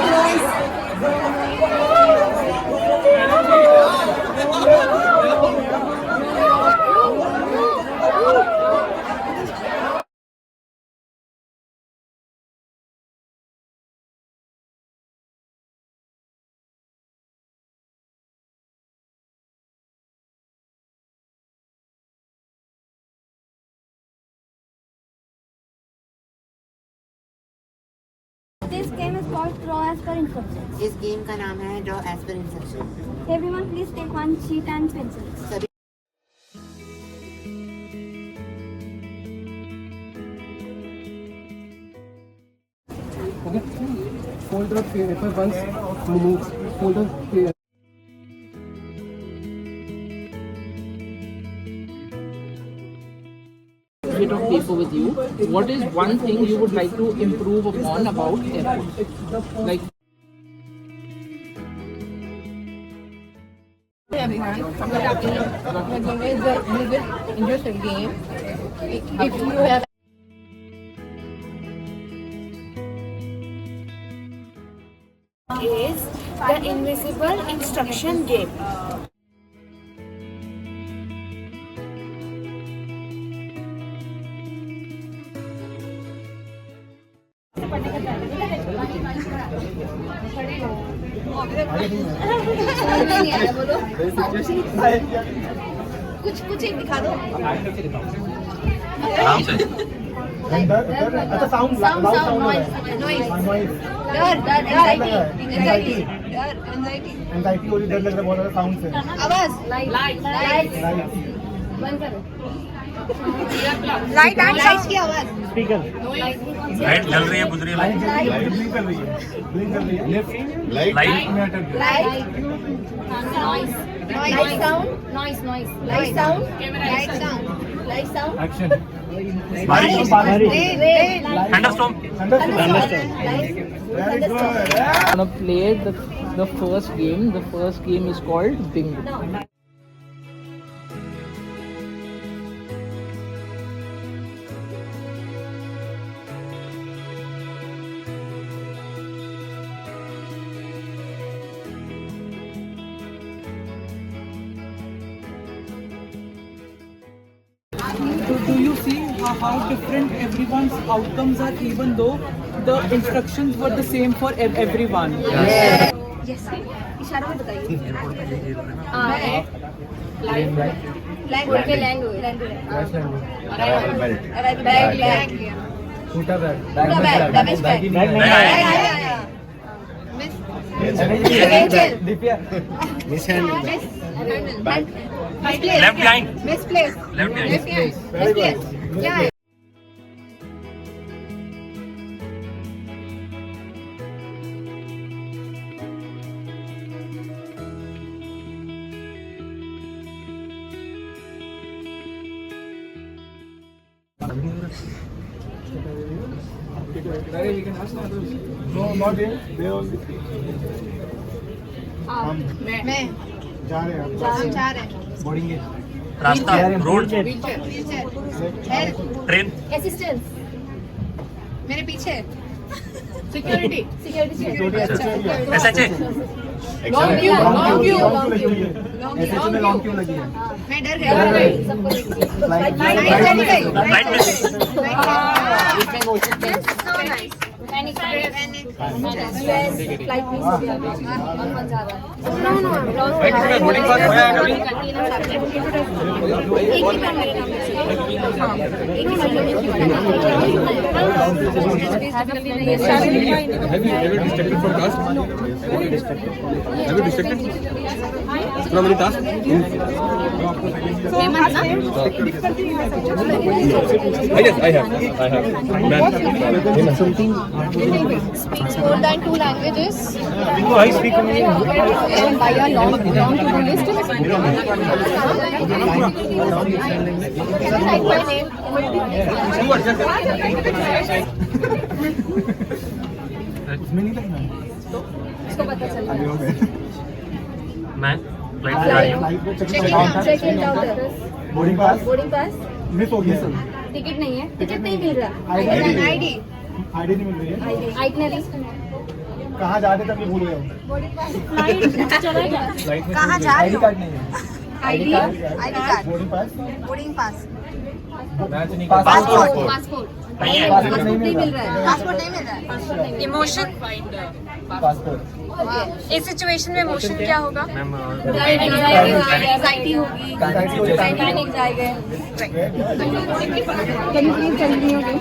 This game is called Draw as per instructions. इस game का नाम है Draw as per instructions. Everyone please take one sheet and pencils. Okay. Fold the paper once, move. Fold the paper. Bit of paper with you. What is one thing you would like to improve upon about airport? Like everyone. The game is a little bit interesting game. If you have is the invisible instruction game. कुछ एक दिखा दो आराम से अच्छा sound anxiety हो रही डर लग रहा है बहुत ज्यादा साउंड से आवाज लाइट लाइट की आवाज स्पीकर लाइट जल रही है बुझ रही है लाइट ब्लिंक कर रही है left light light sound light sound action thunderstorm Gonna play the first game. The first game is called Bingo. Do you see how different everyone's outcomes are, even though the instructions were the same for everyone? Yes इशारों में बताइए left behind misplace left behind क्या है No, not here. They only. मैं जा रहे हैं जा रहे हैं बोर्डिंग है रास्ता रोड व्हीलचेयर ट्रेन असिस्टेंस मेरे पीछे security SHA long Q long क्यों लगी है मैं डर गया लाइट मिस बोर्डिंग पास होया है कभी Have you ever distracted from task? Have you distracted from any task? Yes, I have. Speaks more than 2 languages. I speak And by a long to-do list. Can I write my name? उसमें नहीं लगना इसको पता चल मैं flight से जा रही हूँ check in counter boarding pass miss हो गया टिकट नहीं है टिकट नहीं मिल रहा आईडी नहीं मिल रही है आइटनरी कहाँ जा रहे थे अभी भूल गया हूँ कहाँ जा रहे हो कार्ड नहीं है ID card boarding pass passport नहीं है नहीं मिल रहा है पासपोर्ट नहीं मिल रहा है इमोशन पासपोर्ट इस सिचुएशन में इमोशन क्या होगा मैम एंजाइटी होगी पैनिक जाएगा can you please tell me okay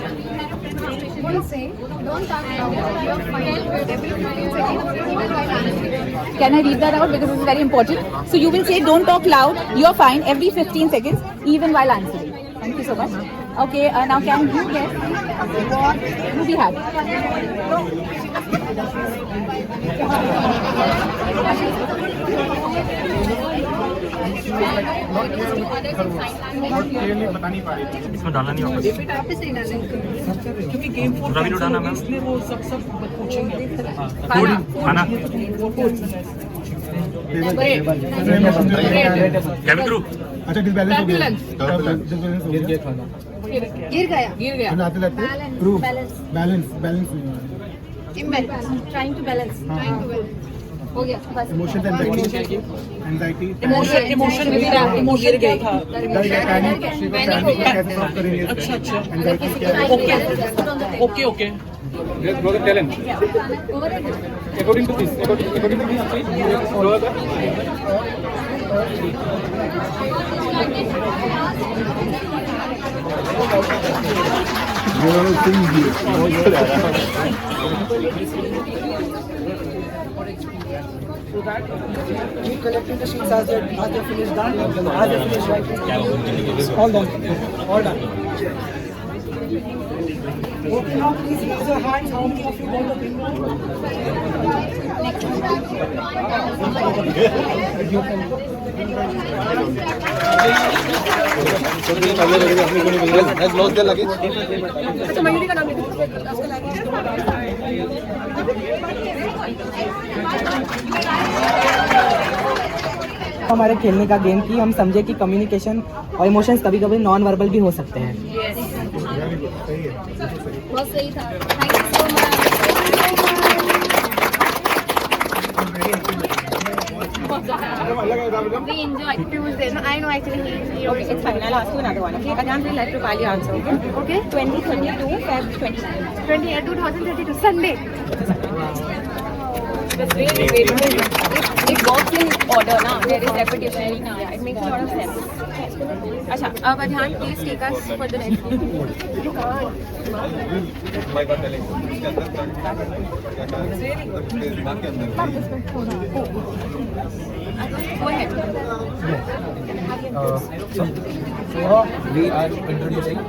Can I read that out because this is very important? So you will say don't talk loud, you're fine every 15 seconds even while answering. Thank you so much. Okay, now can you guess what movie had? बता नहीं पा रही इसमें डालना नहीं होगा क्योंकि game पूरा भी उठाना मैम इसलिए वो सब पूछेंगे फूड खाना कैबिन क्रू अच्छा डिसबैलेंस हो गया गिर गया खाना गिर गया आते लाते क्रू balance balance imbalance trying to balance हो गया बस इमोशन एंजाइटी इमोशन में भी इमोशन गिर गया कैसे सॉल्व करेंगे anxiety okay let's go the talent according to this please go So that keep collecting the sheets as they finish done, as they finish writing. All done. Okay, now please raise your hands. How many of you got the bingo? has lost their luggage अच्छा मयूरी का नाम लिखो उसका हमारे खेलने का game की हम समझे कि कम्युनिकेशन और इमोशंस कभी कभी नॉन वर्बल भी हो सकते हैं। बहुत सही था। Thank you so much. We enjoy Tuesday. No, I know actually he Okay, it's fine. I'll ask you another one. Okay, again we'll like to value answer. Okay. 2032 Feb 2032 Sunday. It works in order, na? There is repetition. Yeah, it makes a lot of sense. Acha, Adhan, please take us for the next one. You can't. my बात telling इसके अंदर दिमाग के अंदर Go ahead. So we are introducing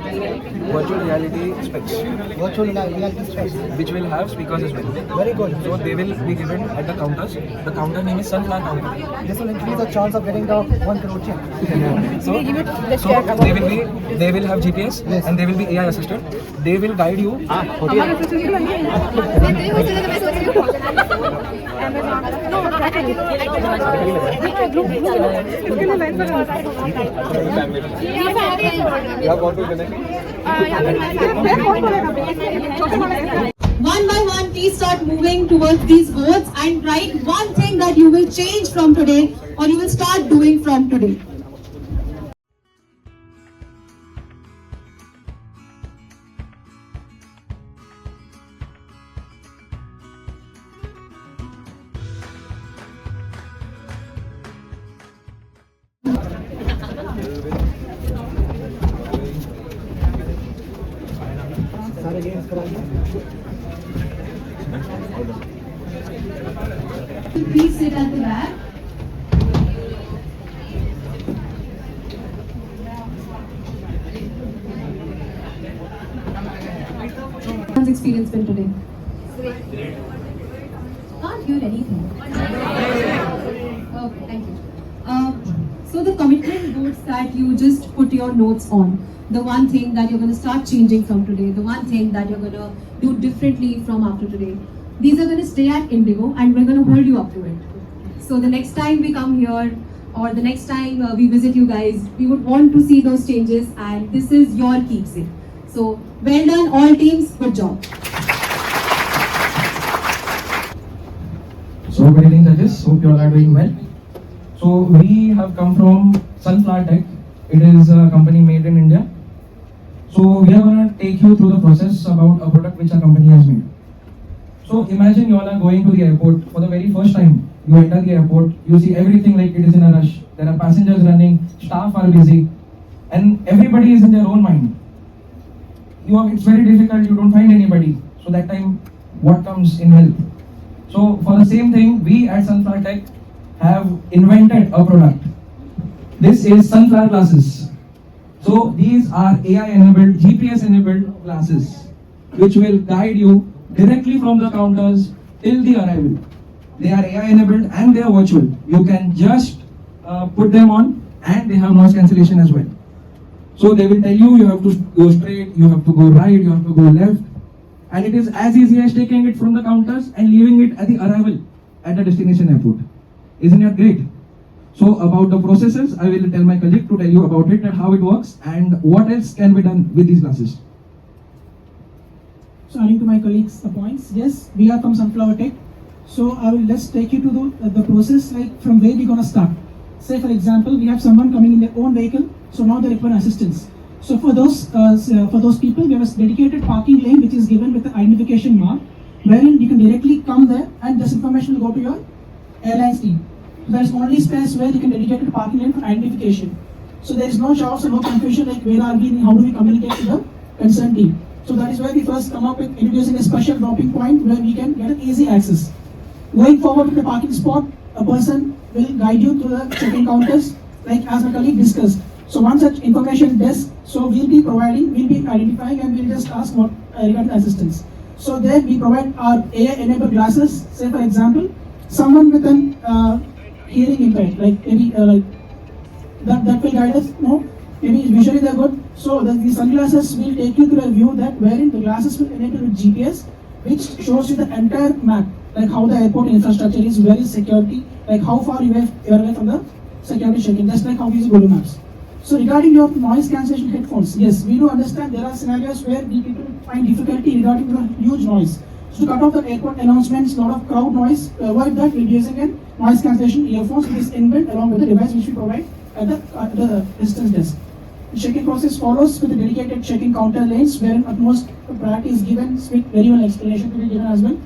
virtual reality specs. Virtual reality specs. Which will have speakers as well. Very good. So they will be given at the counters. The counter name is Sunflower Counter. This will increase the chance of getting the 1 crore check. So they will have GPS and they will be AI assisted. They will guide you. One by one, please start moving towards these boards and write one thing that you will change from today or you will start doing from today. Please sit at the back. How's experience been today? Great. Can't hear anything. Okay, thank you. So the commitment boards that you just put your notes on, the one thing that you're going to start changing from today, the one thing that you're going to do differently from after today, these are going to stay at IndiGo and we're going to hold you up to it. So the next time we come here or the next time we visit you guys, we would want to see those changes and this is your keepsake. So well done all teams, good job. So good evening judges, hope you all are doing well. So we have come from Sunflower Tech. It is a company made in India. So we are going to take you through the process about a product which our company has made. So imagine you all are going to the airport for the very first time. You enter the airport, you see everything like it is in a rush. There are passengers running, staff are busy, and everybody is in their own mind. It's very difficult, you don't find anybody. So that time, what comes in help? So for the same thing, we at Sunflower Tech have invented a product. This is Sunflower Glasses. So these are AI-enabled, GPS-enabled glasses, which will guide you directly from the counters till the arrival. They are AI-enabled and they are virtual. You can just put them on and they have noise cancellation as well. So they will tell you, you have to go straight, you have to go right, you have to go left. And it is as easy as taking it from the counters and leaving it at the arrival at the destination airport. Isn't it great? So about the processes, I will tell my colleague to tell you about it and how it works and what else can be done with these classes. So adding to my colleagues' points, yes, we are from Sunflower Tech. So I will just take you to the process, like from where we're gonna start. Say for example, we have someone coming in their own vehicle, so now they require assistance. So for those people, we have a dedicated parking lane which is given with the identification mark, wherein you can directly come there and this information will go to your airline's team. So there is only space where you can dedicate a parking lane for identification. So there is no chaos or no confusion like where are we and how do we communicate to the concerned team. So that is why we first come up with introducing a special dropping point where we can get an easy access. Going forward to the parking spot, a person will guide you through the check-in counters, like as my colleague discussed. So one such information desk, so we'll be identifying and we'll just ask what regarding assistance. So there we provide our AI-enabled glasses. Say for example, someone with an hearing impaired, like maybe that will guide us. No, maybe visually they're good. So the sunglasses will take you to a view that wherein the glasses will enable with GPS, which shows you the entire map, like how the airport infrastructure is, where is security, like how far you are away from the security check-in, just like how we use Google Maps. So regarding your noise cancellation headphones, yes, we do understand there are scenarios where the people find difficulty regarding the huge noise. So to cut off the airport announcements, lot of crowd noise, to avoid that, we'll be using a noise cancellation earphones which is inbuilt along with the device which we provide at the distance desk. The check-in process follows with a dedicated check-in counter lanes wherein utmost priority is given, with very well explanation to be given as well,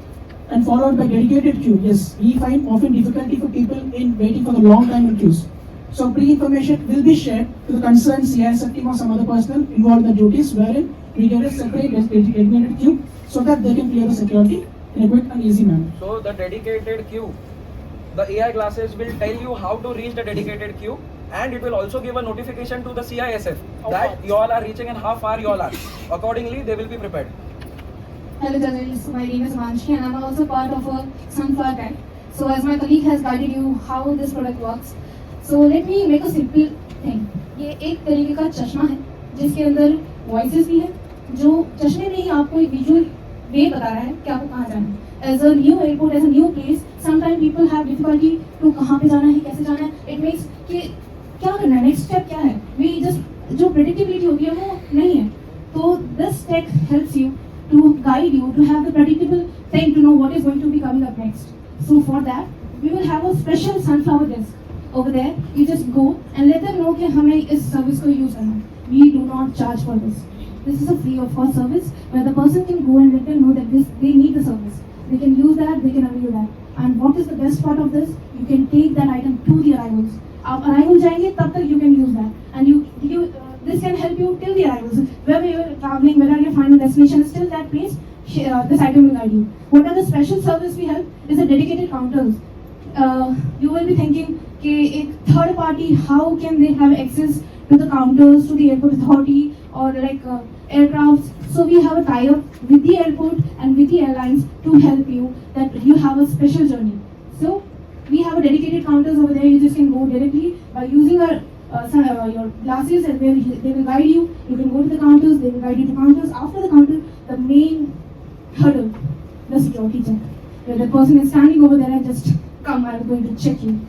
and followed by dedicated queue. Yes, we find often difficulty for people in waiting for the long time in queues. So pre-information will be shared to the concerned CISF team or some other personnel involved in the duties wherein we get a separate designated queue so that they can clear the security in a quick and easy manner. So the dedicated queue, the AI glasses will tell you how to reach the dedicated queue, and it will also give a notification to the CISF that you all are reaching and how far you all are. Accordingly, they will be prepared. Hello journalists, my name is Manshi and I'm also part of a Sunflower Tech. So as my colleague has guided you how this product works, so let me make a simple thing. ये एक तरीके का चश्मा है जिसके अंदर voices भी है, जो चश्मे में ही आपको एक विजुअल वे बता रहा है कि आपको कहाँ जाना है. As a new airport, as a new place, sometimes people have difficulty to कहाँ पे जाना है, कैसे जाना है. It makes कि क्या करना है, next step क्या है. We just जो predictability होती है वो नहीं है. तो this tech helps you to guide you to have the predictable thing to know what is going to be coming up next. So for that, we will have a special sunflower desk over there. You just go and let them know कि हमें इस service को use करना है. We do not charge for this. This is a free of cost service where the person can go and let them know that they need the service. They can use that, they can avail that. And what is the best part of this? You can take that item to the arrivals. आप arrival जाएंगे तब तक you can use that. And this can help you till the arrivals. Wherever you are traveling, wherever your final destination is, till that place, this item will guide you. What are the special service we have is a dedicated counters. You will be thinking, okay, a third party, how can they have access to the counters, to the airport authority or like aircrafts? So we have a tie-up with the airport and with the airlines to help you that you have a special journey. So we have a dedicated counters over there. You just can go directly by using your glasses and they will guide you. You can go to the counters, they will guide you to counters. After the counter, the main hurdle, the security check, where the person is standing over there and just come, I'm going to check you.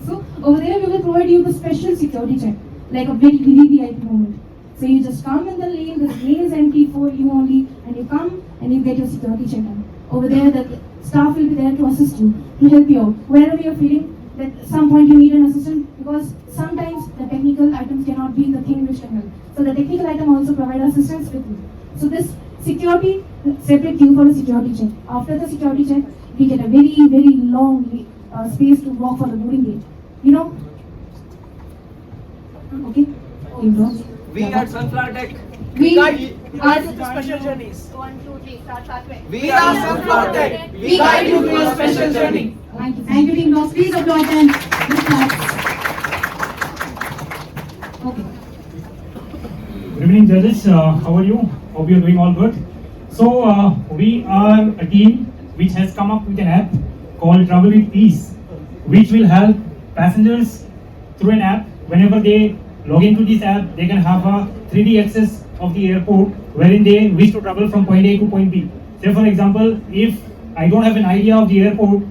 So over there we will provide you the special security check, like a very VIP moment. So you just come in the lane is empty for you only, and you come and you get your security check done. Over there the staff will be there to assist you, to help you out. Wherever you're feeling that at some point you need an assistant, because sometimes the technical items cannot be the thing which can help. So the technical item also provide assistance with you. So this security, separate queue for the security check. After the security check, we get a very, very long space to walk for the boarding gate. You know? Okay? We at Sunflower Tech. We guide are you to special journeys. 1, 2, 3, start with. We are Sunflower Tech. We guide you to your special journey. Thank you. Thank you, team boss. Please applaud them. Good clap. Okay. Good evening, judges. How are you? Hope you are doing all good. So we are a team which has come up with an app called Travel with Ease, which will help passengers through an app. Whenever they log into this app, they can have a 3D access of the airport wherein they wish to travel from point A to point B. Say for example, if I don't have an idea of the airport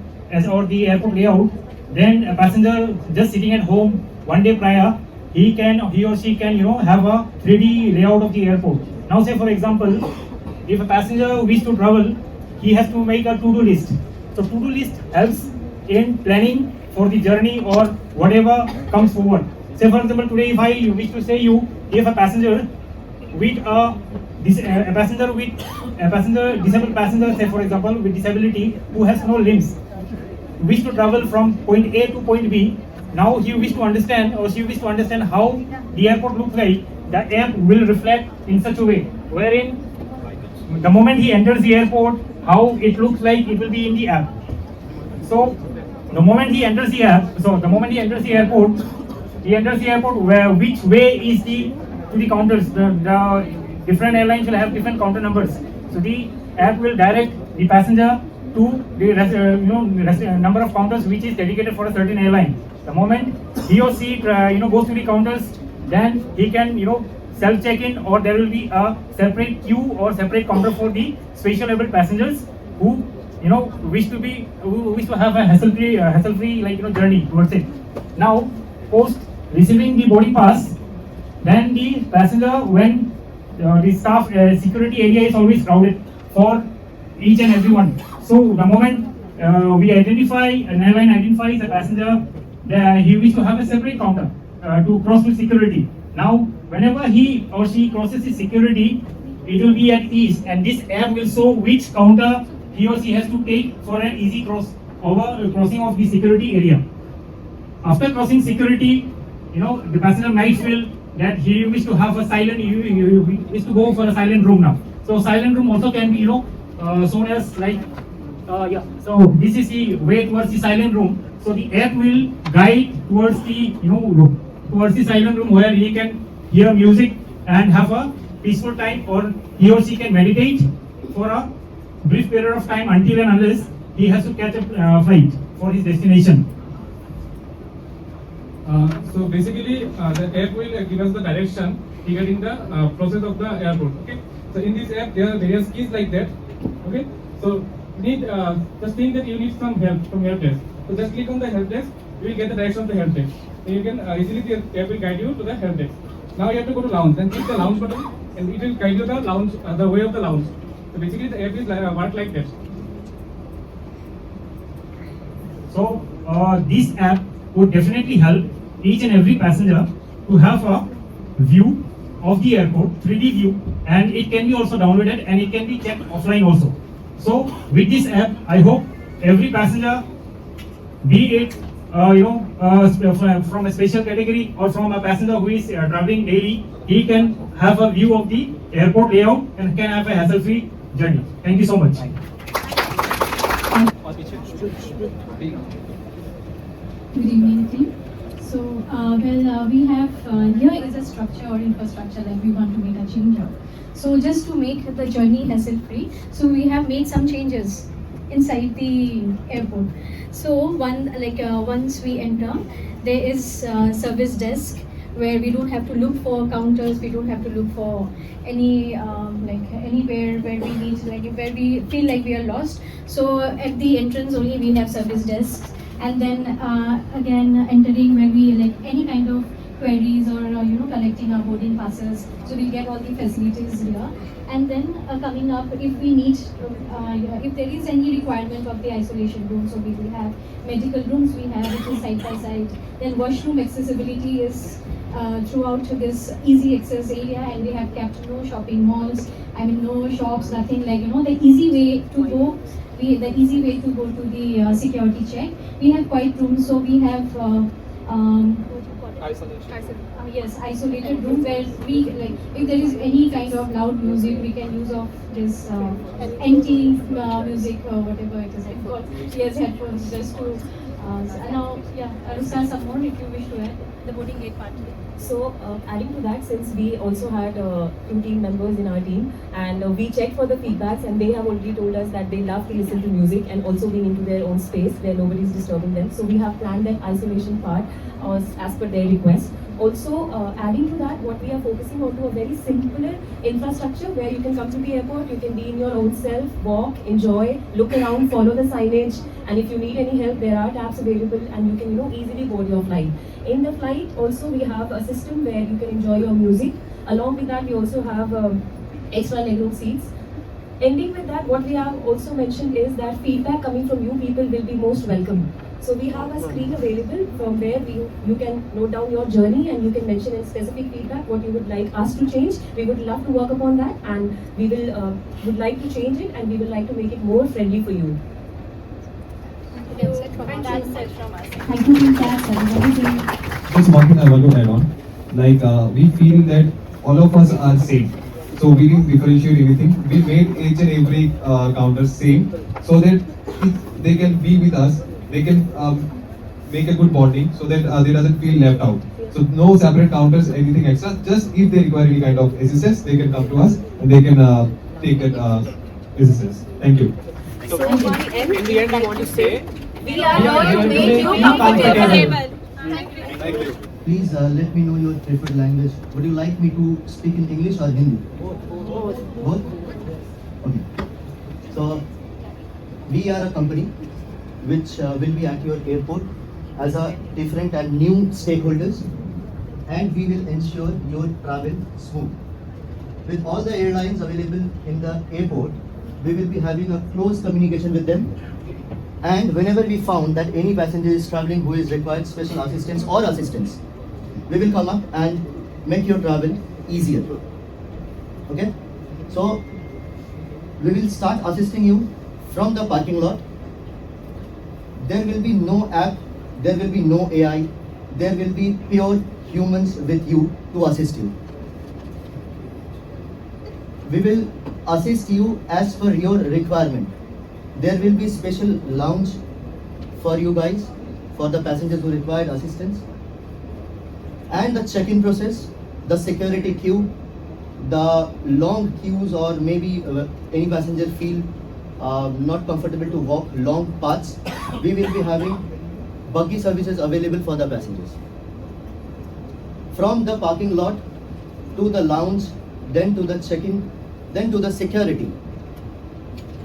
or the airport layout, then a passenger just sitting at home one day prior, he or she can have a 3D layout of the airport. Now say for example, if a passenger wishes to travel, he has to make a to-do list. So to-do list helps in planning for the journey or whatever comes forward. Say for example, today if I wish to say you, if a passenger with disabled passenger, say for example with disability who has no limbs, wish to travel from point A to point B. Now he wish to understand or she wish to understand how the airport looks like. The app will reflect in such a way wherein the moment he enters the airport, how it looks like it will be in the app. So the moment he enters the airport, where which way is to the counters. The different airlines will have different counter numbers. So the app will direct the passenger to the number of counters which is dedicated for a certain airline. The moment he or she goes to the counters, then he can self check-in, or there will be a separate queue or separate counter for the special able passengers who wish to have a hassle-free journey towards it. Now, post receiving the boarding pass, then the passenger, when the staff security area is always crowded for each and every one. So the moment an airline identifies a passenger, he wishes to have a separate counter to cross with security. Now, whenever he or she crosses the security, it will be at ease, and this app will show which counter he or she has to take for an easy crossing of the security area. After crossing security, the passenger might feel that he wishes to have a silent, he wishes to go for a silent room now. So silent room also can be shown as like So this is the way towards the silent room. So the app will guide towards the silent room where he can hear music and have a peaceful time, or he or she can meditate for a brief period of time until and unless he has to catch a flight for his destination. So basically, the app will give us the direction regarding the process of the airport. Okay. So in this app, there are various keys like that. Okay. So just think that you need some help from help desk. So just click on the help desk. You will get the direction of the help desk. So you can easily the app will guide you to the help desk. Now you have to go to lounge. Then click the lounge button, and it will guide you the lounge, the way of the lounge. So basically, the app is work like that. So this app would definitely help each and every passenger to have a view of the airport, 3D view, and it can be also downloaded and it can be checked offline also. So with this app, I hope every passenger, be it from a special category or from a passenger who is traveling daily, he can have a view of the airport layout and can have a hassle-free journey. Thank you so much. Good evening, team. So, we have here is a structure or infrastructure that we want to make a change of. So, just to make the journey hassle-free, so we have made some changes inside the airport. So, once we enter, there is service desk where we don't have to look for counters, we don't have to look for any anywhere where we need where we feel like we are lost. So at the entrance only we have service desks, and then again entering where we any kind of queries or collecting our boarding passes, so we get all the facilities here. And then coming up, if we need if there is any requirement of the isolation room, so we will have medical rooms, we have which is side by side. Then washroom accessibility is throughout this easy access area, and we have kept no shopping malls, no shops, nothing the easy way to go. The easy way to go to the security check. We have quiet rooms, so we have isolated room where we if there is any kind of loud music, we can use of this anti music or whatever it is. Yes, headphones just to. Now, Arusa, some more if you wish to add the boarding gate part. So, adding to that, since we also had 2 team members in our team, and we checked for the feedbacks, and they have already told us that they love to listen to music and also being into their own space where nobody is disturbing them. So we have planned that isolation part as per their request. Also, adding to that, what we are focusing on to a very simpler infrastructure where you can come to the airport, you can be in your own self, walk, enjoy, look around, follow the signage, and if you need any help, there are tabs available, and you can easily board your flight. In the flight, also we have a system where you can enjoy your music. Along with that, we also have extra legroom seats. Ending with that, what we have also mentioned is that feedback coming from you people will be most welcome. So we have a screen available from where you can note down your journey and you can mention in specific feedback what you would like us to change. We would love to work upon that, and we would like to change it, and we would like to make it more friendly for you. That's it from us. Thank you, team Tabs. Amazing. Just one thing I want to add on. Like, we feel that all of us are same. So we didn't differentiate anything. We made each and every counter same so that if they can be with us, they can make a good bonding so that they doesn't feel left out. So no separate counters, anything extra. Just if they require any kind of assistance, they can come to us and they can take that assistance. Thank you. So in the end, I want to say, we are here to make you comfortable. Thank you. Please let me know your preferred language. Would you like me to speak in English or Hindi? Both? Okay. So, we are a company which will be at your airport as a different and new stakeholders, and we will ensure your travel smooth. With all the airlines available in the airport, we will be having a close communication with them, and whenever we found that any passenger is traveling who is required special assistance or assistance, we will come up and make your travel easier. Okay? So, we will start assisting you from the parking lot. There will be no app, there will be no AI, there will be pure humans with you to assist you. We will assist you as per your requirement. There will be special lounge for you guys, for the passengers who require assistance. And the check-in process, the security queue, the long queues, or maybe any passenger feel not comfortable to walk long paths, we will be having buggy services available for the passengers. From the parking lot to the lounge, then to the check-in, then to the security,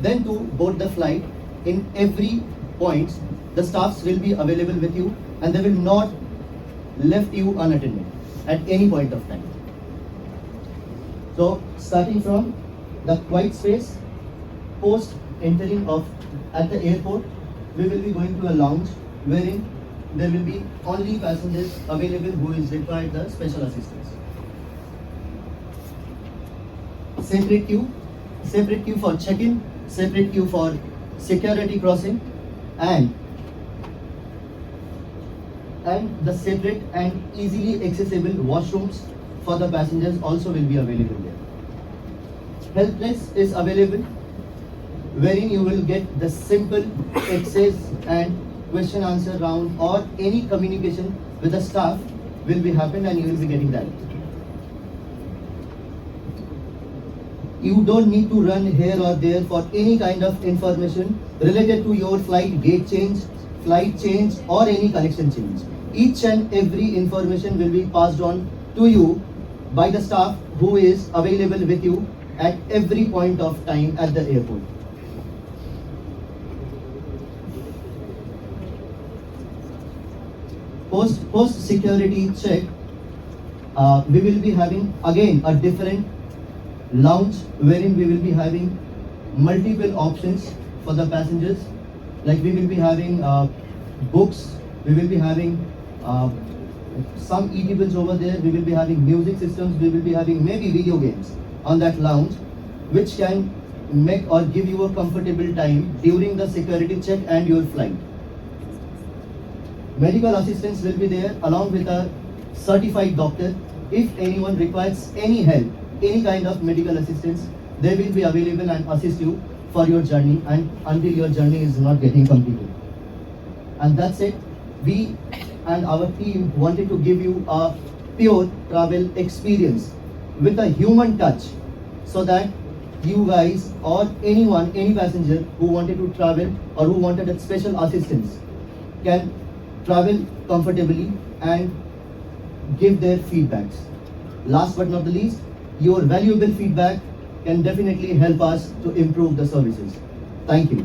then to board the flight, in every point, the staffs will be available with you and they will not left you unattended at any point of time. So, starting from the quiet space, post entering at the airport, we will be going to a lounge wherein there will be only passengers available who is required the special assistance. Separate queue for check-in, separate queue for security crossing, and the separate and easily accessible washrooms for the passengers also will be available there. Helpless is available, wherein you will get the simple access and question answer round, or any communication with the staff will be happen and you will be getting that. You don't need to run here or there for any kind of information related to your flight gate change, flight change, or any connection change. Each and every information will be passed on to you by the staff who is available with you at every point of time at the airport. Post security check, we will be having again a different lounge wherein we will be having multiple options for the passengers. Like we will be having books, we will be having some eatables over there, we will be having music systems, we will be having maybe video games on that lounge, which can make or give you a comfortable time during the security check and your flight. Medical assistance will be there along with a certified doctor. If anyone requires any help, any kind of medical assistance, they will be available and assist you for your journey and until your journey is not getting completed. And that's it. We and our team wanted to give you a pure travel experience with a human touch, so that you guys or anyone, any passenger who wanted to travel or who wanted a special assistance can travel comfortably and give their feedbacks. Last but not the least, your valuable feedback can definitely help us to improve the services. Thank you.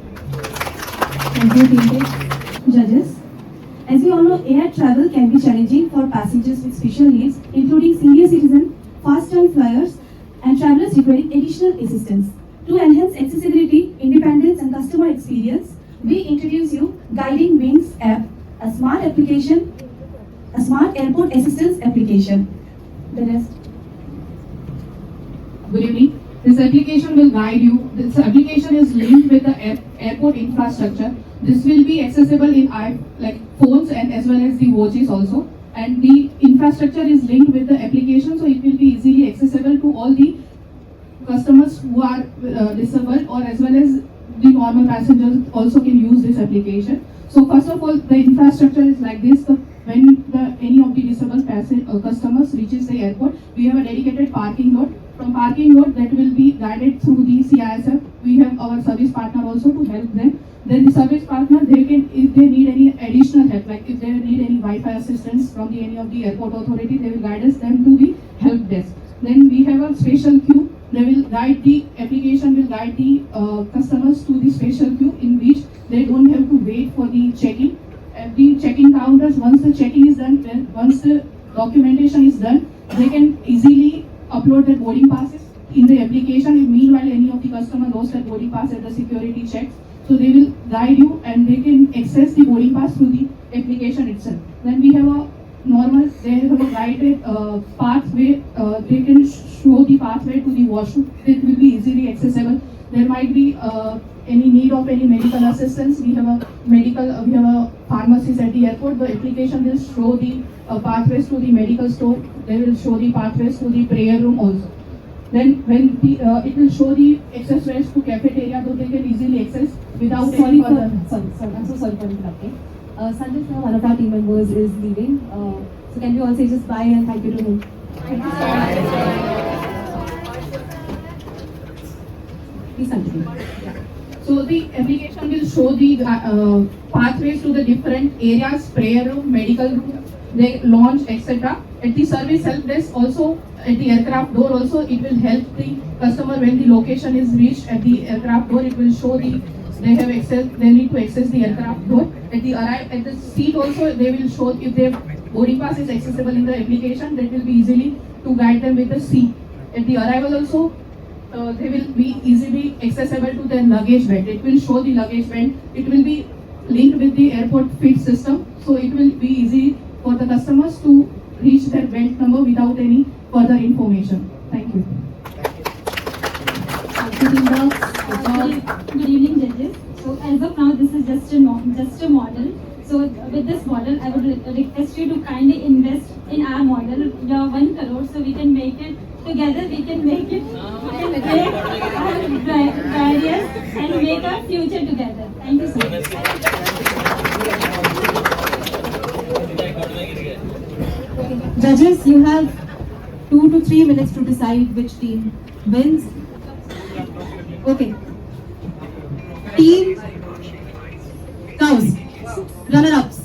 Thank you, team. Judges. As we all know, air travel can be challenging for passengers with special needs, including senior citizens, fast-time flyers, and travelers requiring additional assistance. To enhance accessibility, independence, and customer experience, we introduce you Guiding Wings app, a smart application, a smart airport assistance application. The rest. Good evening. This application will guide you. This application is linked with the airport infrastructure. This will be accessible in like phones and as well as the watches also. And the infrastructure is linked with the application, so it will be easily accessible to all the customers who are disabled, or as well as the normal passengers also can use this application. So first of all, the infrastructure is like this. When any of the disabled customers reaches the airport, we have a dedicated parking lot. From parking lot, that will be guided through the CISF. We have our service partner also to help them. Then the service partner, they can, if they need any additional help, like if they need any Wi-Fi assistance from any of the airport authority, they will guide us them to the help desk. Then we have a special queue. They will guide the application will guide the customers to the special queue in which they don't have to wait for the check-in. At the check-in counters, once the check-in is done, once the documentation is done, they can easily upload their boarding passes in the application. If meanwhile any of the customer lost their boarding pass at the security check, so they will guide you and they can access the boarding pass through the application itself. Then we have a normal, they have a guided pathway. They can show the pathway to the washroom. It will be easily accessible. There might be any need of any medical assistance. We have a we have a pharmacist at the airport. The application will show the pathways to the medical store. They will show the pathways to the prayer room also. Then when it will show the accessways to cafeteria, so they can easily access without any further. Sorry, I'm so sorry for interrupting. Sanjay sir, one of our team members is leaving. So can we all say just bye and thank you to him? Thank you so much. Please continue. Yeah. So the application will show the pathways to the different areas, prayer room, medical room, the launch, etc. At the service help desk also, at the aircraft door also, it will help the customer when the location is reached at the aircraft door. It will show the they need to access the aircraft door. At the seat also, they will show if their boarding pass is accessible in the application. That will be easily to guide them with the seat. At the arrival also, they will be easily accessible to their luggage belt. It will show the luggage belt. It will be linked with the airport fit system, so it will be easy for the customers to reach their belt number without any further information. Thank you. Good evening, judges. So as of now, this is just a model. So with this model, I would request you to kindly invest in our model, your 1 crore, so we can make it together. We can make it. We can break our barriers and make our future together. Thank you so much. Judges, you have 2 to 3 minutes to decide which team wins. Okay. Team cows, runner-ups.